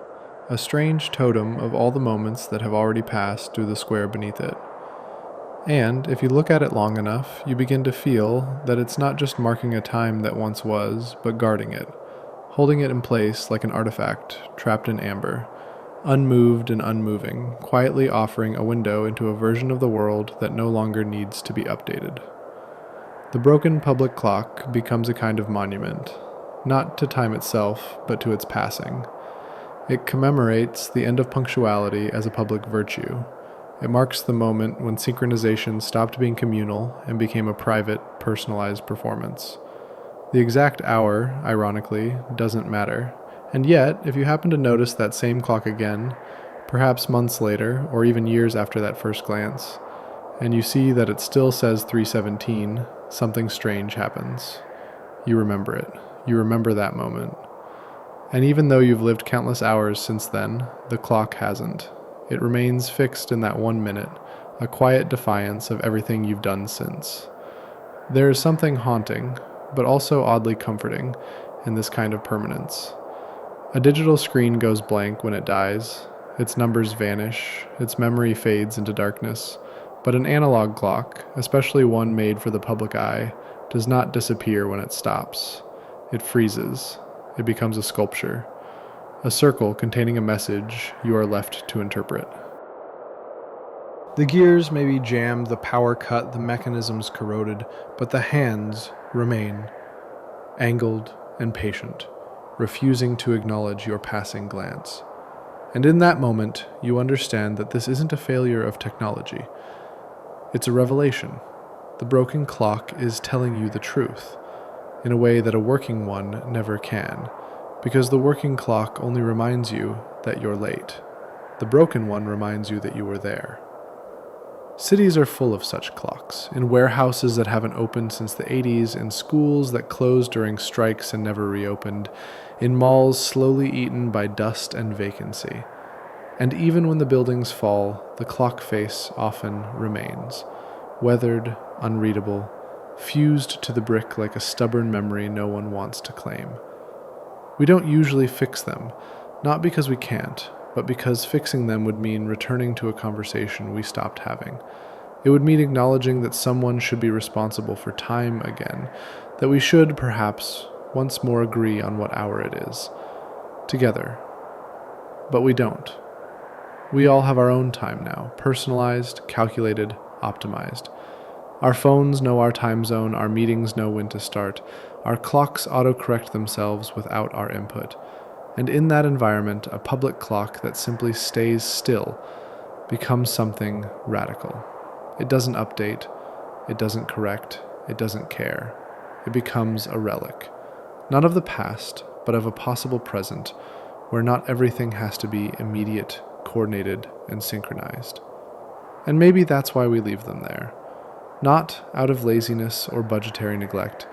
a strange totem of all the moments that have already passed through the square beneath it. And if you look at it long enough, you begin to feel that it's not just marking a time that once was, but guarding it, holding it in place like an artifact trapped in amber, unmoved and unmoving, quietly offering a window into a version of the world that no longer needs to be updated. The broken public clock becomes a kind of monument, not to time itself, but to its passing. It commemorates the end of punctuality as a public virtue. It marks the moment when synchronization stopped being communal and became a private, personalized performance. The exact hour, ironically, doesn't matter. And yet, if you happen to notice that same clock again, perhaps months later, or even years after that first glance, and you see that it still says 3:17, something strange happens. You remember it. You remember that moment. And even though you've lived countless hours since then, the clock hasn't. It remains fixed in that 1 minute, a quiet defiance of everything you've done since. There is something haunting, but also oddly comforting, in this kind of permanence. A digital screen goes blank when it dies, its numbers vanish, its memory fades into darkness, but an analog clock, especially one made for the public eye, does not disappear when it stops. It freezes. It becomes a sculpture. A circle containing a message you are left to interpret. The gears may be jammed, the power cut, the mechanisms corroded, but the hands remain, angled and patient, refusing to acknowledge your passing glance. And in that moment, you understand that this isn't a failure of technology. It's a revelation. The broken clock is telling you the truth, in a way that a working one never can. Because the working clock only reminds you that you're late. The broken one reminds you that you were there. Cities are full of such clocks, in warehouses that haven't opened since the 80s, in schools that closed during strikes and never reopened, in malls slowly eaten by dust and vacancy. And even when the buildings fall, the clock face often remains, weathered, unreadable, fused to the brick like a stubborn memory no one wants to claim. We don't usually fix them, not because we can't, but because fixing them would mean returning to a conversation we stopped having. It would mean acknowledging that someone should be responsible for time again, that we should, perhaps, once more agree on what hour it is. Together. But we don't. We all have our own time now, personalized, calculated, optimized. Our phones know our time zone, our meetings know when to start, our clocks autocorrect themselves without our input. And in that environment, a public clock that simply stays still becomes something radical. It doesn't update, it doesn't correct, it doesn't care. It becomes a relic, not of the past, but of a possible present, where not everything has to be immediate, coordinated, and synchronized. And maybe that's why we leave them there. Not out of laziness or budgetary neglect,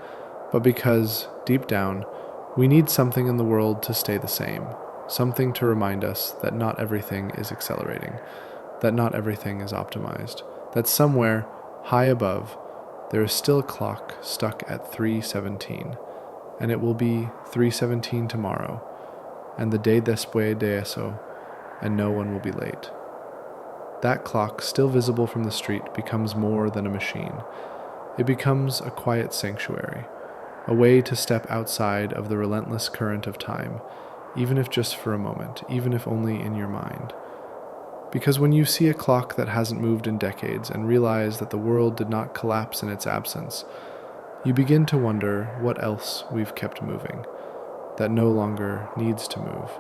but because, deep down, we need something in the world to stay the same, something to remind us that not everything is accelerating, that not everything is optimized, that somewhere, high above, there is still a clock stuck at 3:17, and it will be 3:17 tomorrow, and the day después de eso, and no one will be late. That clock, still visible from the street, becomes more than a machine. It becomes a quiet sanctuary, a way to step outside of the relentless current of time, even if just for a moment, even if only in your mind. Because when you see a clock that hasn't moved in decades and realize that the world did not collapse in its absence, you begin to wonder what else we've kept moving, that no longer needs to move.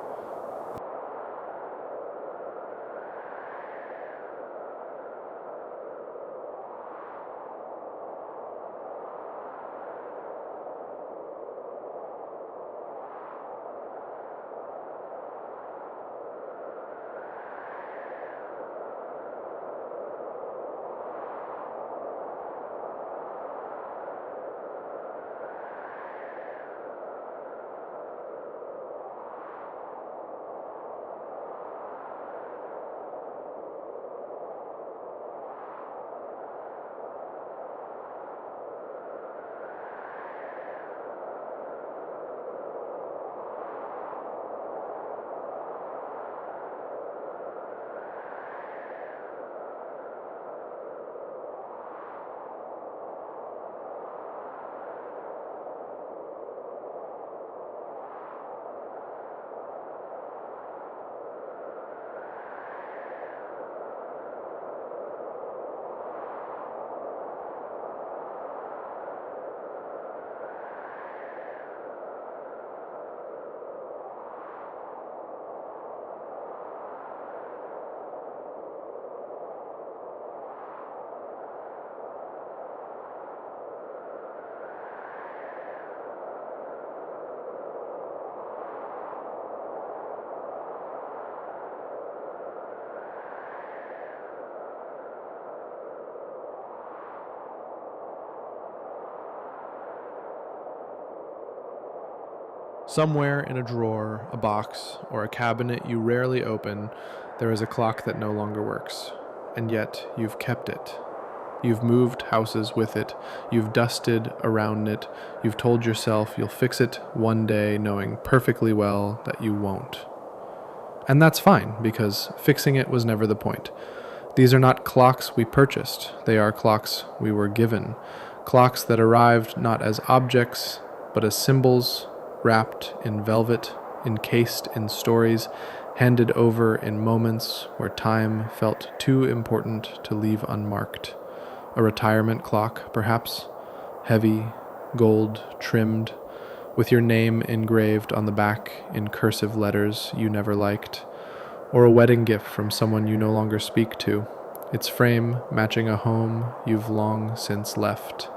Somewhere in a drawer, a box, or a cabinet you rarely open, there is a clock that no longer works. And yet, you've kept it. You've moved houses with it. You've dusted around it. You've told yourself you'll fix it one day, knowing perfectly well that you won't. And that's fine, because fixing it was never the point. These are not clocks we purchased. They are clocks we were given. Clocks that arrived not as objects, but as symbols, wrapped in velvet, encased in stories, handed over in moments where time felt too important to leave unmarked. A retirement clock, perhaps, heavy, gold, trimmed, with your name engraved on the back in cursive letters you never liked, or a wedding gift from someone you no longer speak to, its frame matching a home you've long since left.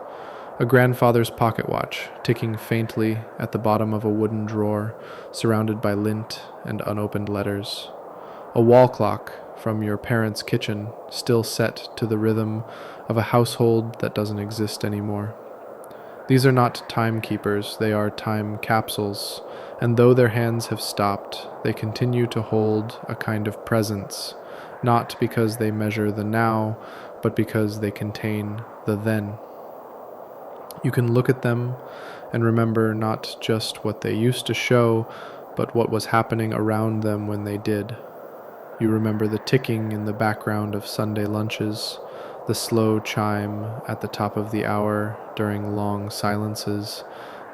A grandfather's pocket watch, ticking faintly at the bottom of a wooden drawer, surrounded by lint and unopened letters. A wall clock from your parents' kitchen, still set to the rhythm of a household that doesn't exist anymore. These are not timekeepers, they are time capsules, and though their hands have stopped, they continue to hold a kind of presence, not because they measure the now, but because they contain the then. You can look at them and remember not just what they used to show, but what was happening around them when they did. You remember the ticking in the background of Sunday lunches, the slow chime at the top of the hour during long silences,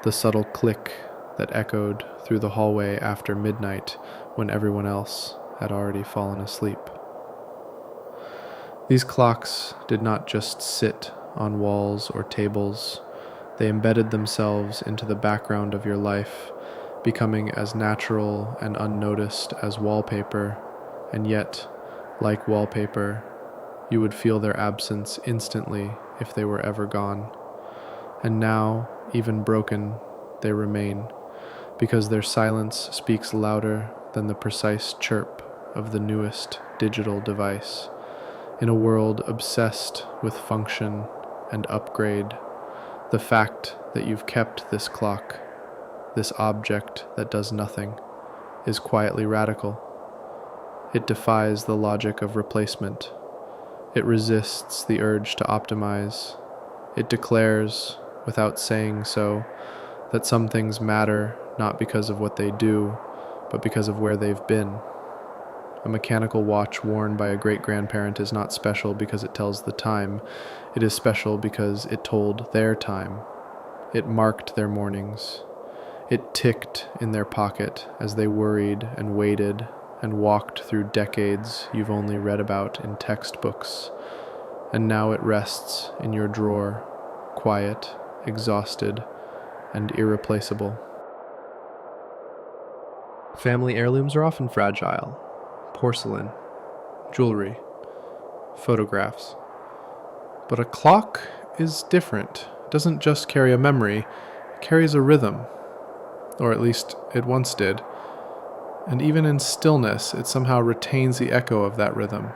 the subtle click that echoed through the hallway after midnight when everyone else had already fallen asleep. These clocks did not just sit on walls or tables. They embedded themselves into the background of your life, becoming as natural and unnoticed as wallpaper, and yet, like wallpaper, you would feel their absence instantly if they were ever gone. And now, even broken, they remain, because their silence speaks louder than the precise chirp of the newest digital device. In a world obsessed with function and upgrade, the fact that you've kept this clock, this object that does nothing, is quietly radical. It defies the logic of replacement. It resists the urge to optimize. It declares, without saying so, that some things matter not because of what they do, but because of where they've been. A mechanical watch worn by a great-grandparent is not special because it tells the time. It is special because it told their time. It marked their mornings. It ticked in their pocket as they worried and waited and walked through decades you've only read about in textbooks. And now it rests in your drawer, quiet, exhausted, and irreplaceable. Family heirlooms are often fragile. Porcelain, jewelry, photographs. But a clock is different. It doesn't just carry a memory, it carries a rhythm. Or at least it once did. And even in stillness, it somehow retains the echo of that rhythm.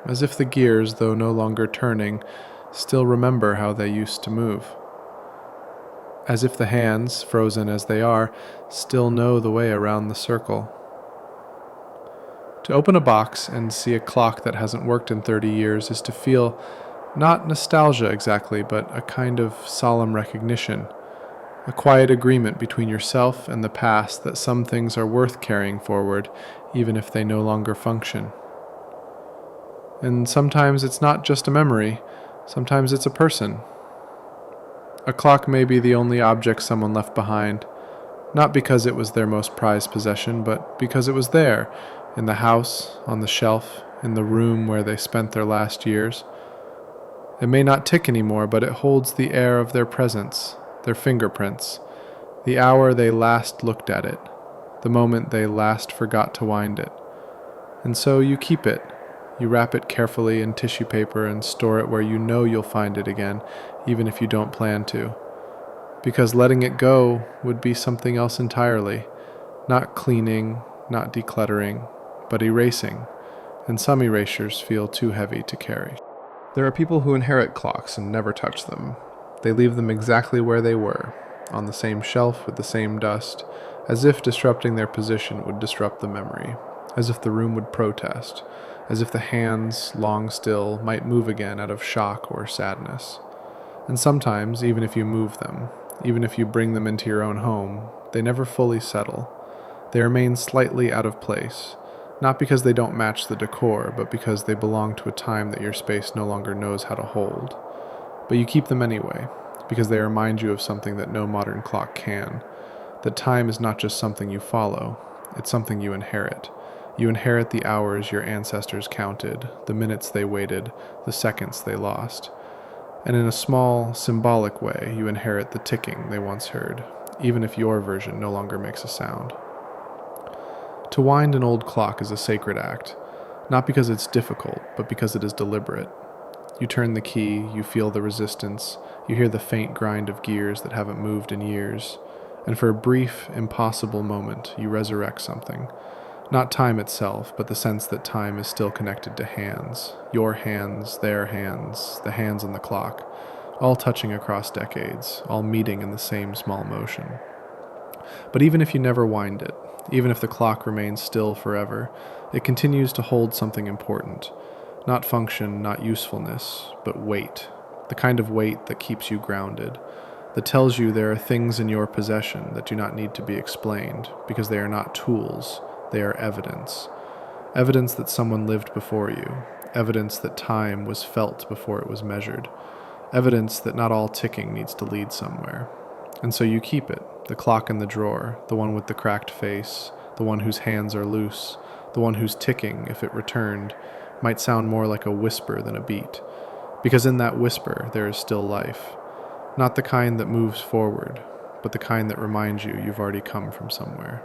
As if the gears, though no longer turning, still remember how they used to move. As if the hands, frozen as they are, still know the way around the circle. To open a box and see a clock that hasn't worked in 30 years is to feel not nostalgia exactly, but a kind of solemn recognition, a quiet agreement between yourself and the past that some things are worth carrying forward, even if they no longer function. And sometimes it's not just a memory, sometimes it's a person. A clock may be the only object someone left behind, not because it was their most prized possession, but because it was there, in the house, on the shelf, in the room where they spent their last years. It may not tick anymore, but it holds the air of their presence, their fingerprints, the hour they last looked at it, the moment they last forgot to wind it. And so you keep it. You wrap it carefully in tissue paper and store it where you know you'll find it again, even if you don't plan to. Because letting it go would be something else entirely, not cleaning, not decluttering, but erasing, and some erasures feel too heavy to carry. There are people who inherit clocks and never touch them. They leave them exactly where they were, on the same shelf with the same dust, as if disrupting their position would disrupt the memory, as if the room would protest, as if the hands, long still, might move again out of shock or sadness. And sometimes, even if you move them, even if you bring them into your own home, they never fully settle. They remain slightly out of place, not because they don't match the decor, but because they belong to a time that your space no longer knows how to hold. But you keep them anyway, because they remind you of something that no modern clock can. That time is not just something you follow, it's something you inherit. You inherit the hours your ancestors counted, the minutes they waited, the seconds they lost. And in a small, symbolic way, you inherit the ticking they once heard, even if your version no longer makes a sound. To wind an old clock is a sacred act, not because it's difficult, but because it is deliberate. You turn the key, you feel the resistance, you hear the faint grind of gears that haven't moved in years, and for a brief, impossible moment, you resurrect something. Not time itself, but the sense that time is still connected to hands. Your hands, their hands, the hands on the clock, all touching across decades, all meeting in the same small motion. But even if you never wind it, even if the clock remains still forever, it continues to hold something important. Not function, not usefulness, but weight. The kind of weight that keeps you grounded, that tells you there are things in your possession that do not need to be explained, because they are not tools, they are evidence. Evidence that someone lived before you, evidence that time was felt before it was measured, evidence that not all ticking needs to lead somewhere. And so you keep it, the clock in the drawer, the one with the cracked face, the one whose hands are loose, the one whose ticking, if it returned, might sound more like a whisper than a beat, because in that whisper there is still life. Not the kind that moves forward, but the kind that reminds you you've already come from somewhere.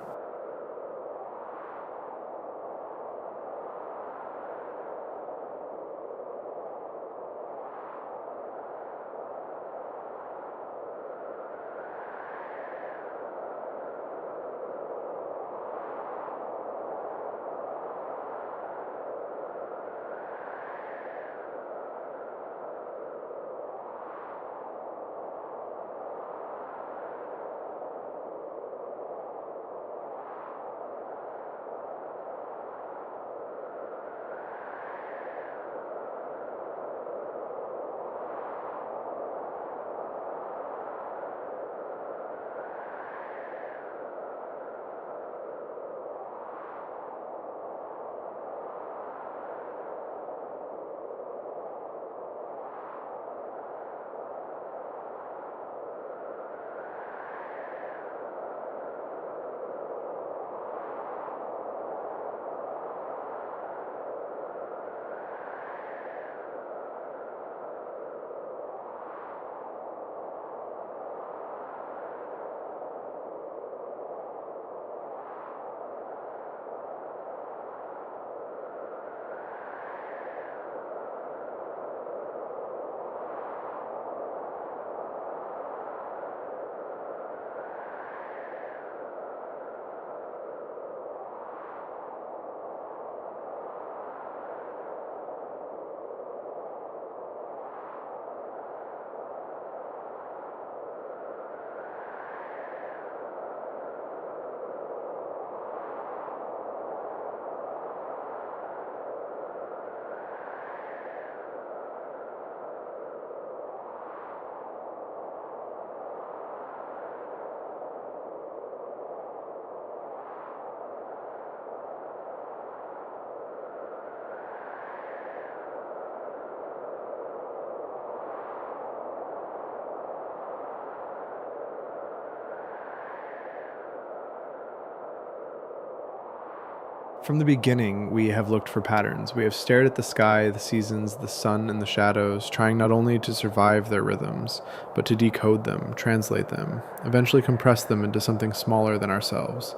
From the beginning, we have looked for patterns. We have stared at the sky, the seasons, the sun, and the shadows, trying not only to survive their rhythms, but to decode them, translate them, eventually compress them into something smaller than ourselves.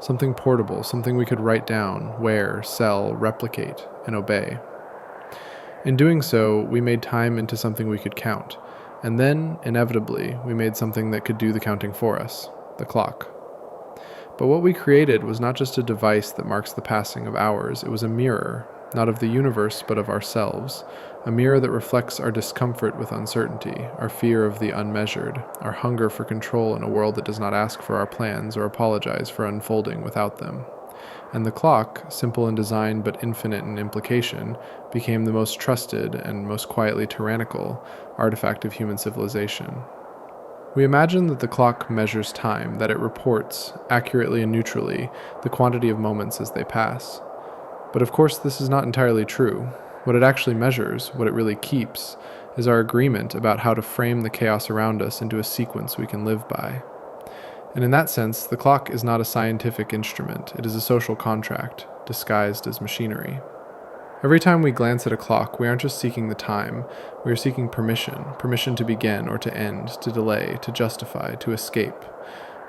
Something portable, something we could write down, wear, sell, replicate, and obey. In doing so, we made time into something we could count, and then, inevitably, we made something that could do the counting for us, the clock. But what we created was not just a device that marks the passing of hours, it was a mirror, not of the universe but of ourselves, a mirror that reflects our discomfort with uncertainty, our fear of the unmeasured, our hunger for control in a world that does not ask for our plans or apologize for unfolding without them. And the clock, simple in design but infinite in implication, became the most trusted and most quietly tyrannical artifact of human civilization. We imagine that the clock measures time, that it reports, accurately and neutrally, the quantity of moments as they pass. But of course this is not entirely true. What it actually measures, what it really keeps, is our agreement about how to frame the chaos around us into a sequence we can live by. And in that sense, the clock is not a scientific instrument, it is a social contract, disguised as machinery. Every time we glance at a clock, we aren't just seeking the time, we are seeking permission to begin or to end, to delay, to justify, to escape.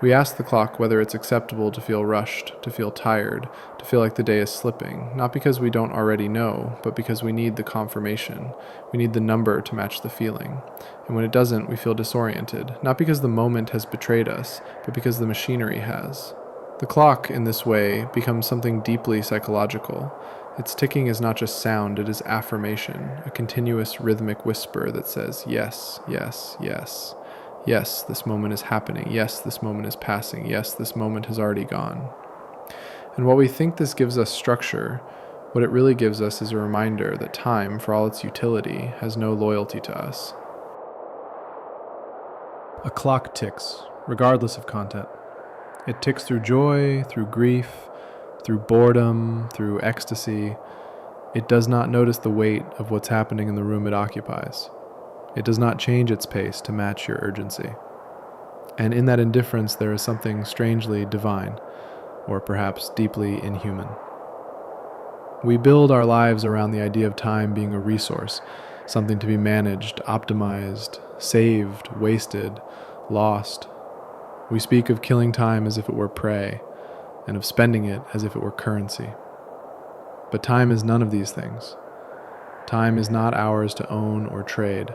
We ask the clock whether it's acceptable to feel rushed, to feel tired, to feel like the day is slipping, not because we don't already know, but because we need the confirmation. We need the number to match the feeling. And when it doesn't, we feel disoriented, not because the moment has betrayed us, but because the machinery has. The clock, in this way, becomes something deeply psychological. Its ticking is not just sound, it is affirmation, a continuous rhythmic whisper that says, yes, yes, yes. Yes, this moment is happening. Yes, this moment is passing. Yes, this moment has already gone. And while we think this gives us structure, What it really gives us is a reminder that time, for all its utility, has no loyalty to us. A clock ticks, regardless of content. It ticks through joy, through grief, through boredom, through ecstasy. It does not notice the weight of what's happening in the room it occupies. It does not change its pace to match your urgency. And in that indifference, there is something strangely divine, or perhaps deeply inhuman. We build our lives around the idea of time being a resource, something to be managed, optimized, saved, wasted, lost. We speak of killing time as if it were prey, and of spending it as if it were currency. But time is none of these things. Time is not ours to own or trade.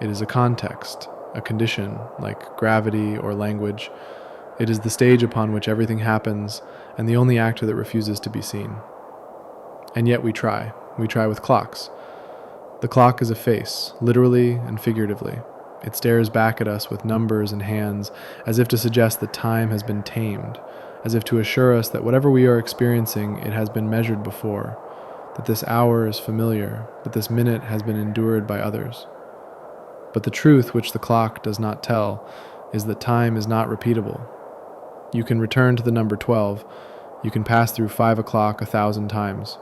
It is a context, a condition, like gravity or language. It is the stage upon which everything happens, and the only actor that refuses to be seen. And yet we try. We try with clocks. The clock is a face, literally and figuratively. It stares back at us with numbers and hands, as if to suggest that time has been tamed, as if to assure us that whatever we are experiencing, it has been measured before, that this hour is familiar, that this minute has been endured by others. But the truth which the clock does not tell is that time is not repeatable. You can return to the number 12, you can pass through 5 o'clock 1,000 times,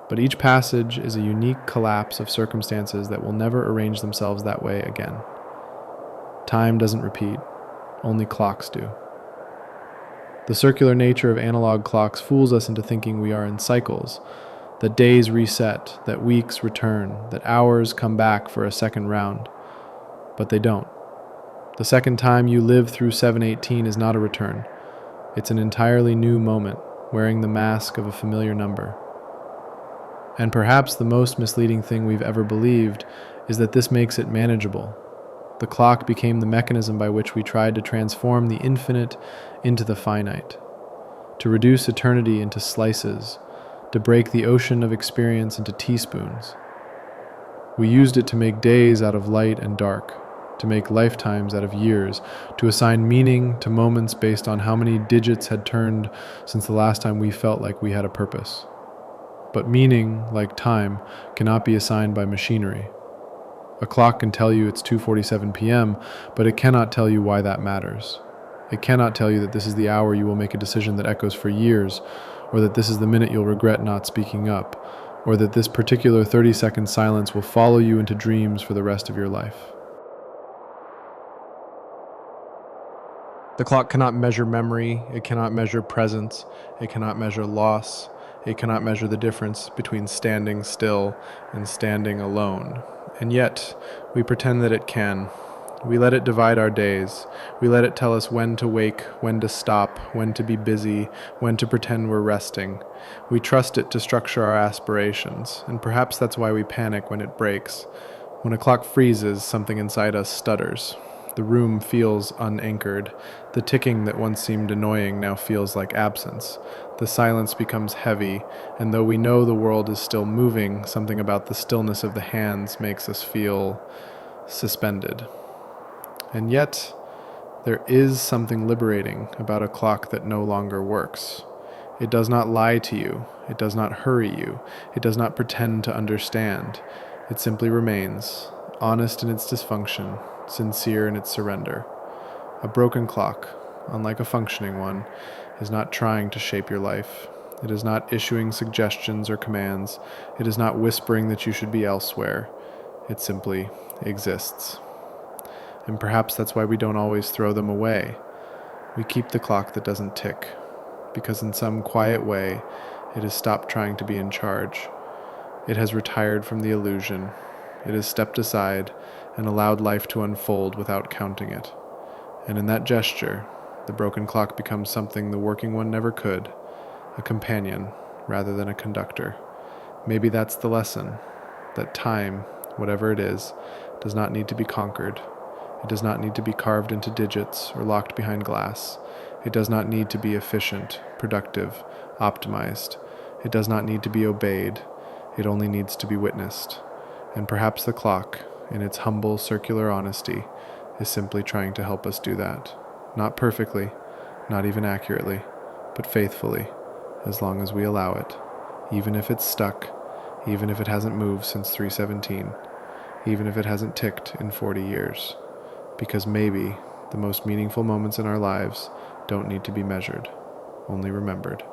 but each passage is a unique collapse of circumstances that will never arrange themselves that way again. Time doesn't repeat, only clocks do. The circular nature of analog clocks fools us into thinking we are in cycles, that days reset, that weeks return, that hours come back for a second round. But they don't. The second time you live through 718 is not a return. It's an entirely new moment, wearing the mask of a familiar number. And perhaps the most misleading thing we've ever believed is that this makes it manageable. The clock became the mechanism by which we tried to transform the infinite into the finite, to reduce eternity into slices, to break the ocean of experience into teaspoons. We used it to make days out of light and dark, to make lifetimes out of years, to assign meaning to moments based on how many digits had turned since the last time we felt like we had a purpose. But meaning, like time, cannot be assigned by machinery. A clock can tell you it's 2:47 p.m., but it cannot tell you why that matters. It cannot tell you that this is the hour you will make a decision that echoes for years, or that this is the minute you'll regret not speaking up, or that this particular 30-second silence will follow you into dreams for the rest of your life. The clock cannot measure memory, it cannot measure presence, it cannot measure loss, it cannot measure the difference between standing still and standing alone. And yet, we pretend that it can. We let it divide our days. We let it tell us when to wake, when to stop, when to be busy, when to pretend we're resting. We trust it to structure our aspirations, and perhaps that's why we panic when it breaks. When a clock freezes, something inside us stutters. The room feels unanchored. The ticking that once seemed annoying now feels like absence. The silence becomes heavy, and though we know the world is still moving, something about the stillness of the hands makes us feel suspended. And yet, there is something liberating about a clock that no longer works. It does not lie to you. It does not hurry you. It does not pretend to understand. It simply remains, honest in its dysfunction, sincere in its surrender. A broken clock, unlike a functioning one, is not trying to shape your life. It is not issuing suggestions or commands. It is not whispering that you should be elsewhere. It simply exists. And perhaps that's why we don't always throw them away. We keep the clock that doesn't tick, because in some quiet way, it has stopped trying to be in charge. It has retired from the illusion. It has stepped aside and allowed life to unfold without counting it. And in that gesture, the broken clock becomes something the working one never could, a companion rather than a conductor. Maybe that's the lesson, that time, whatever it is, does not need to be conquered. It does not need to be carved into digits or locked behind glass. It does not need to be efficient, productive, optimized. It does not need to be obeyed. It only needs to be witnessed. And perhaps the clock, in its humble circular honesty, is simply trying to help us do that. Not perfectly, not even accurately, but faithfully, as long as we allow it, even if it's stuck, even if it hasn't moved since 317, even if it hasn't ticked in 40 years. Because maybe the most meaningful moments in our lives don't need to be measured, only remembered.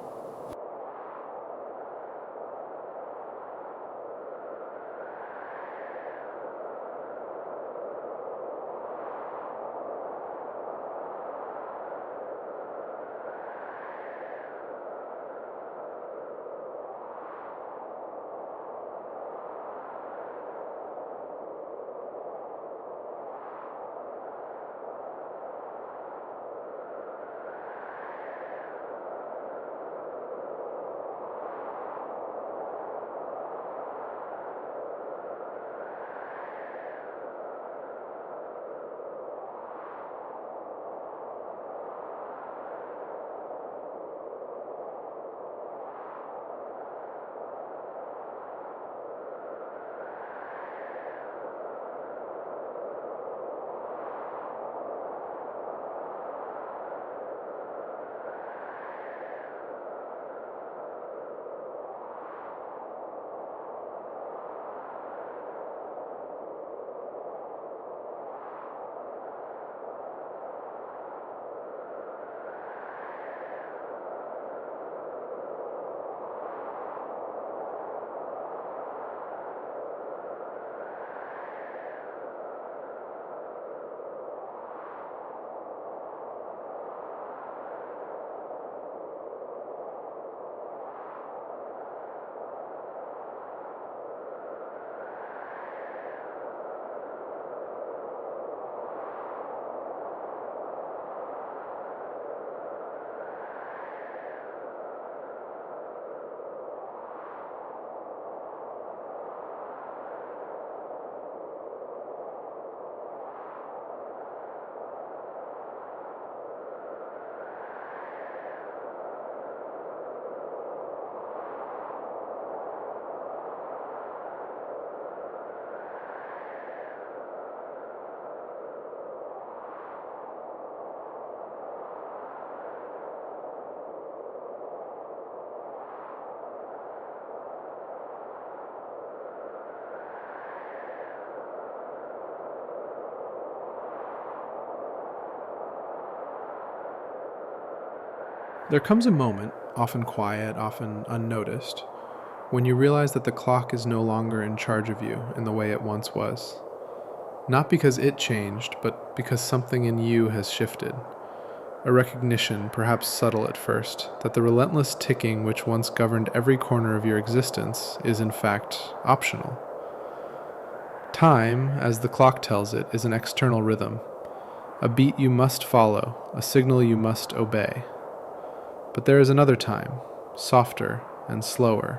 There comes a moment, often quiet, often unnoticed, when you realize that the clock is no longer in charge of you in the way it once was. Not because it changed, but because something in you has shifted. A recognition, perhaps subtle at first, that the relentless ticking which once governed every corner of your existence is in fact optional. Time, as the clock tells it, is an external rhythm, a beat you must follow, a signal you must obey. But there is another time, softer and slower,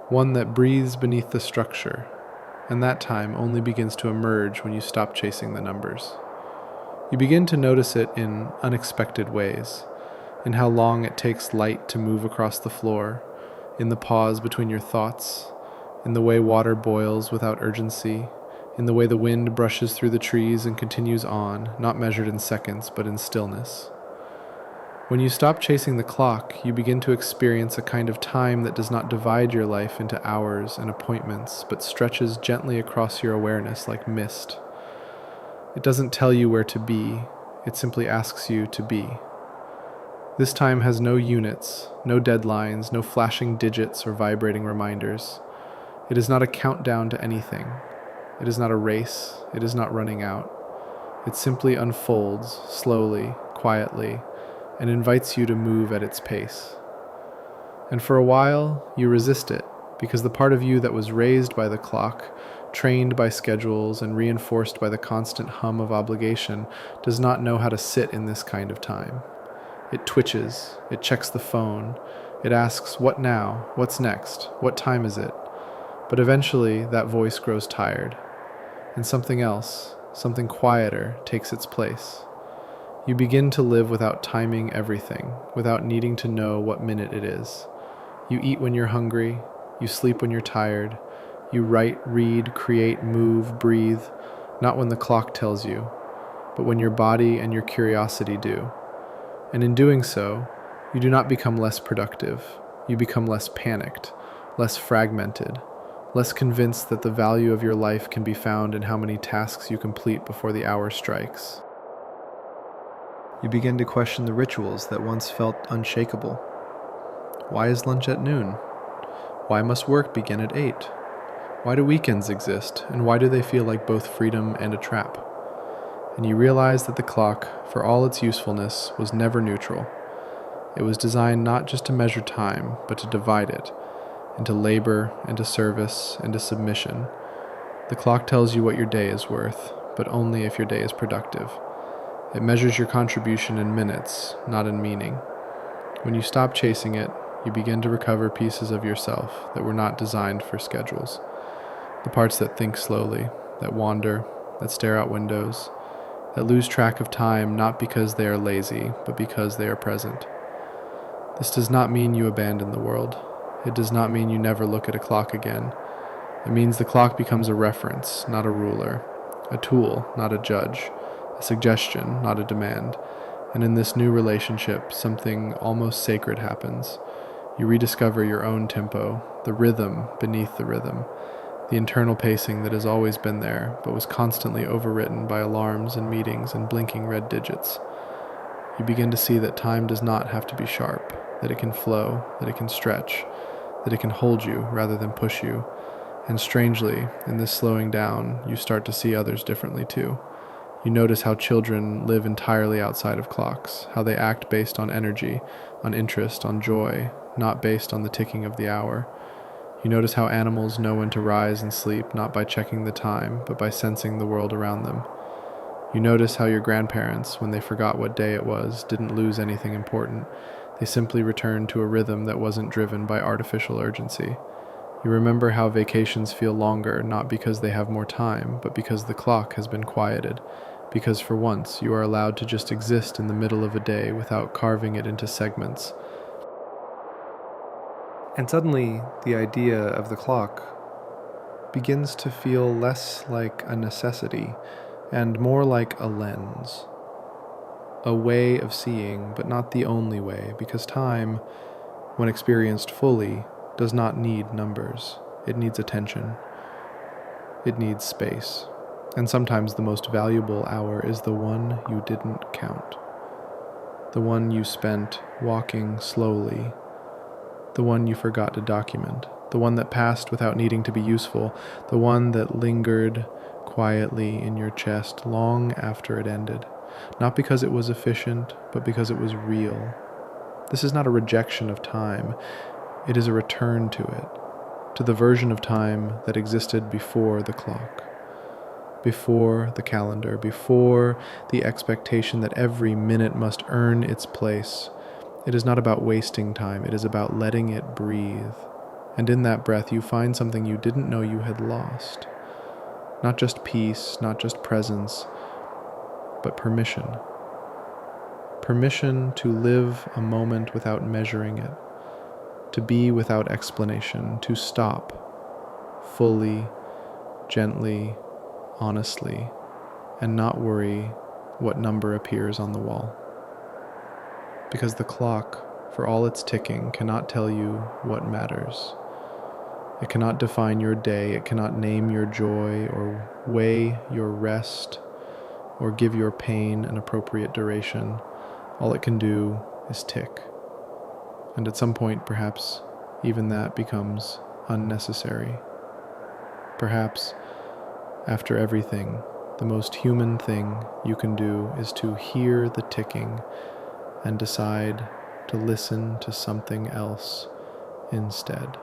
one that breathes beneath the structure, and that time only begins to emerge when you stop chasing the numbers. You begin to notice it in unexpected ways, in how long it takes light to move across the floor, in the pause between your thoughts, in the way water boils without urgency, in the way the wind brushes through the trees and continues on, not measured in seconds, but in stillness. When you stop chasing the clock, you begin to experience a kind of time that does not divide your life into hours and appointments, but stretches gently across your awareness like mist. It doesn't tell you where to be, it simply asks you to be. This time has no units, no deadlines, no flashing digits or vibrating reminders. It is not a countdown to anything. It is not a race. It is not running out. It simply unfolds, slowly, quietly, and invites you to move at its pace. And for a while, you resist it, because the part of you that was raised by the clock, trained by schedules, and reinforced by the constant hum of obligation, does not know how to sit in this kind of time. It twitches, it checks the phone, it asks, what now, what's next, what time is it? But eventually, that voice grows tired, and something else, something quieter, takes its place. You begin to live without timing everything, without needing to know what minute it is. You eat when you're hungry, you sleep when you're tired, you write, read, create, move, breathe, not when the clock tells you, but when your body and your curiosity do. And in doing so, you do not become less productive. You become less panicked, less fragmented, less convinced that the value of your life can be found in how many tasks you complete before the hour strikes. You begin to question the rituals that once felt unshakable. Why is lunch at noon? Why must work begin at 8? Why do weekends exist, and why do they feel like both freedom and a trap? And you realize that the clock, for all its usefulness, was never neutral. It was designed not just to measure time, but to divide it into labor, into service, into submission. The clock tells you what your day is worth, but only if your day is productive. It measures your contribution in minutes, not in meaning. When you stop chasing it, you begin to recover pieces of yourself that were not designed for schedules. The parts that think slowly, that wander, that stare out windows, that lose track of time not because they are lazy, but because they are present. This does not mean you abandon the world. It does not mean you never look at a clock again. It means the clock becomes a reference, not a ruler, a tool, not a judge, a suggestion, not a demand. And in this new relationship, something almost sacred happens. You rediscover your own tempo, the rhythm beneath the rhythm, the internal pacing that has always been there, but was constantly overwritten by alarms and meetings and blinking red digits. You begin to see that time does not have to be sharp, that it can flow, that it can stretch, that it can hold you rather than push you. And strangely, in this slowing down, you start to see others differently too. You notice how children live entirely outside of clocks, how they act based on energy, on interest, on joy, not based on the ticking of the hour. You notice how animals know when to rise and sleep, not by checking the time, but by sensing the world around them. You notice how your grandparents, when they forgot what day it was, didn't lose anything important. They simply returned to a rhythm that wasn't driven by artificial urgency. You remember how vacations feel longer, not because they have more time, but because the clock has been quieted, because for once you are allowed to just exist in the middle of a day without carving it into segments. And suddenly, the idea of the clock begins to feel less like a necessity and more like a lens. A way of seeing, but not the only way, because time, when experienced fully, does not need numbers. It needs attention. It needs space. And sometimes the most valuable hour is the one you didn't count. The one you spent walking slowly. The one you forgot to document. The one that passed without needing to be useful. The one that lingered quietly in your chest long after it ended. Not because it was efficient, but because it was real. This is not a rejection of time. It is a return to it, to the version of time that existed before the clock, before the calendar, before the expectation that every minute must earn its place. It is not about wasting time. It is about letting it breathe. And in that breath, you find something you didn't know you had lost. Not just peace, not just presence, but permission. Permission to live a moment without measuring it, to be without explanation, to stop fully, gently, honestly, and not worry what number appears on the wall. Because the clock, for all its ticking, cannot tell you what matters. It cannot define your day, it cannot name your joy or weigh your rest or give your pain an appropriate duration. All it can do is tick. And at some point, perhaps, even that becomes unnecessary. Perhaps, after everything, the most human thing you can do is to hear the ticking and decide to listen to something else instead.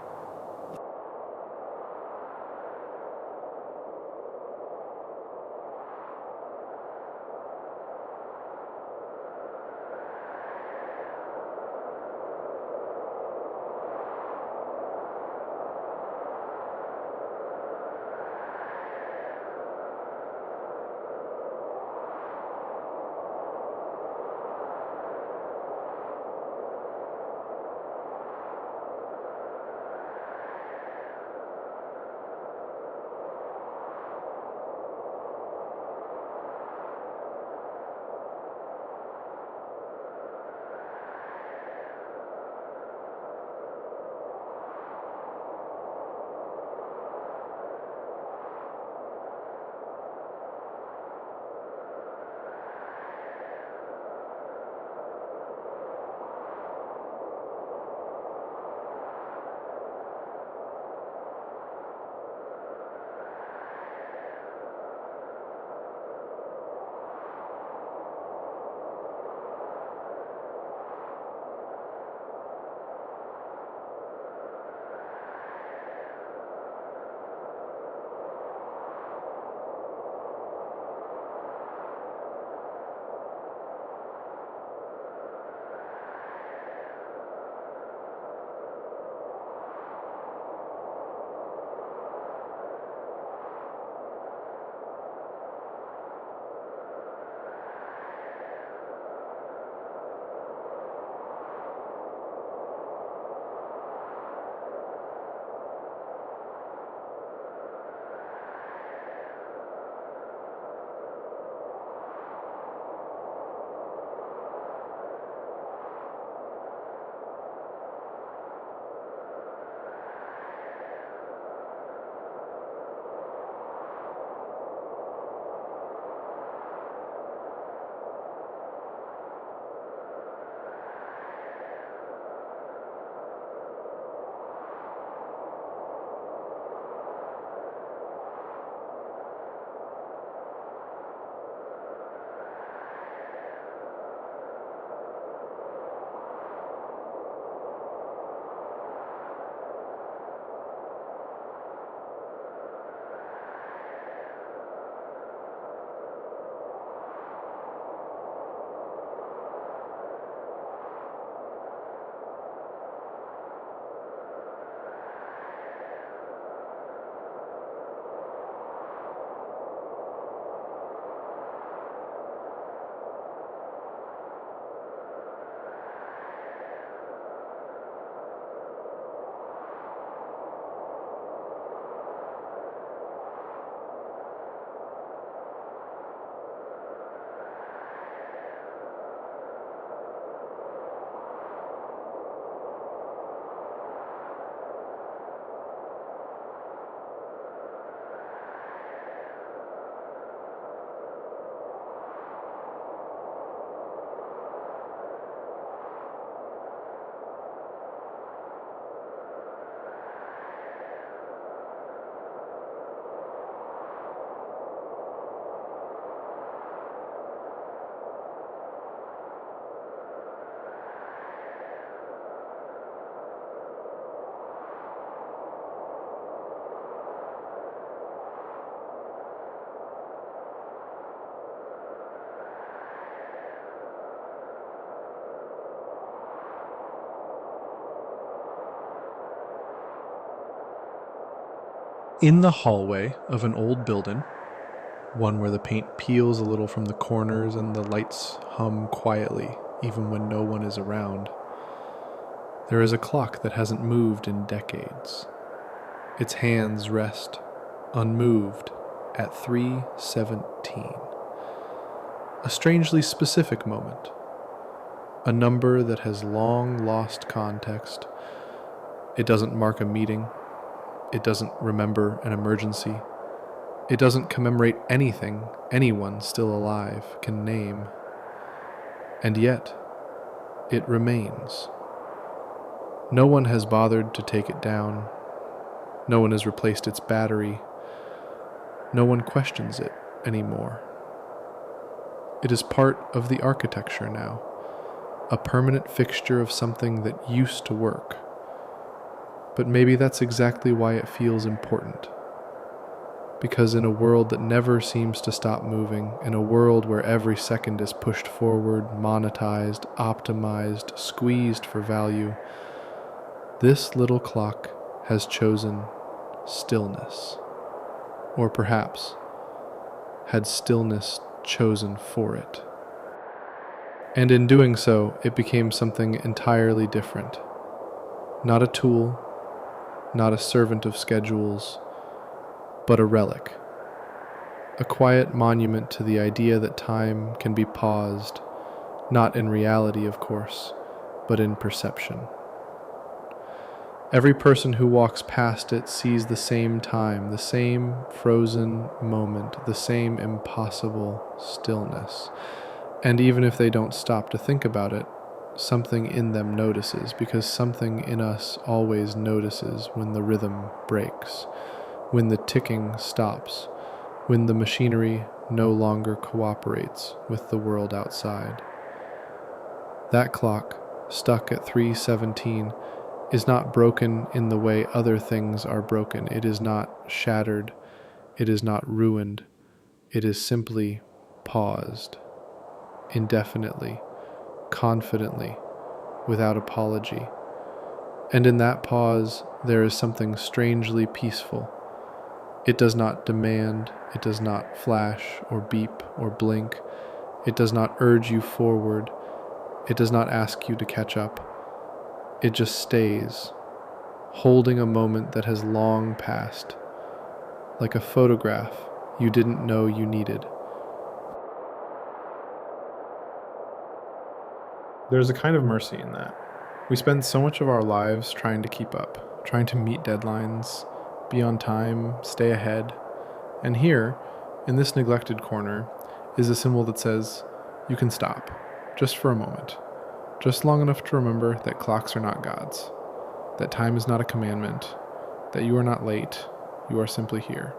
In the hallway of an old building, one where the paint peels a little from the corners and the lights hum quietly even when no one is around, there is a clock that hasn't moved in decades. Its hands rest, unmoved, at 3:17. A strangely specific moment. A number that has long lost context. It doesn't mark a meeting. It doesn't remember an emergency. It doesn't commemorate anything anyone still alive can name. And yet, it remains. No one has bothered to take it down. No one has replaced its battery. No one questions it anymore. It is part of the architecture now, a permanent fixture of something that used to work. But maybe that's exactly why it feels important. Because in a world that never seems to stop moving, in a world where every second is pushed forward, monetized, optimized, squeezed for value, this little clock has chosen stillness. Or perhaps had stillness chosen for it. And in doing so, it became something entirely different. Not a tool, not a servant of schedules, but a relic. A quiet monument to the idea that time can be paused, not in reality, of course, but in perception. Every person who walks past it sees the same time, the same frozen moment, the same impossible stillness. And even if they don't stop to think about it, something in them notices, because something in us always notices when the rhythm breaks, when the ticking stops, when the machinery no longer cooperates with the world outside. That clock, stuck at 3:17, is not broken in the way other things are broken. It is not shattered. It is not ruined. It is simply paused, indefinitely, confidently, without apology. And in that pause, there is something strangely peaceful. It does not demand, it does not flash or beep or blink. It does not urge you forward. It does not ask you to catch up. It just stays, holding a moment that has long passed, like a photograph you didn't know you needed. There's a kind of mercy in that. We spend so much of our lives trying to keep up, trying to meet deadlines, be on time, stay ahead. And here, in this neglected corner, is a symbol that says, you can stop, just for a moment. Just long enough to remember that clocks are not gods, that time is not a commandment, that you are not late, you are simply here.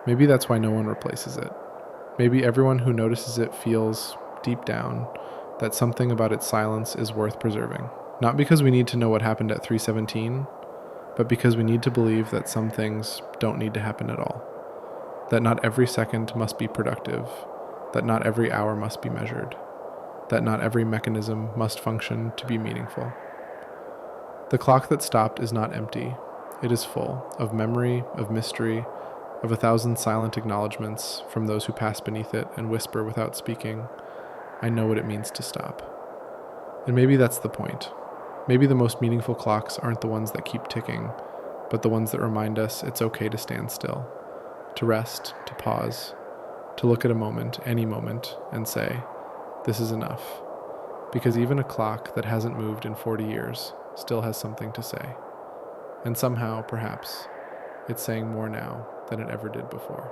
Maybe that's why no one replaces it. Maybe everyone who notices it feels, deep down, that something about its silence is worth preserving. Not because we need to know what happened at 3:17, but because we need to believe that some things don't need to happen at all. That not every second must be productive, that not every hour must be measured, that not every mechanism must function to be meaningful. The clock that stopped is not empty. It is full of memory, of mystery, of 1,000 silent acknowledgments from those who pass beneath it and whisper without speaking, I know what it means to stop. And maybe that's the point. Maybe the most meaningful clocks aren't the ones that keep ticking, but the ones that remind us it's okay to stand still, to rest, to pause, to look at a moment, any moment, and say, this is enough. Because even a clock that hasn't moved in 40 years still has something to say. And somehow, perhaps, it's saying more now than it ever did before.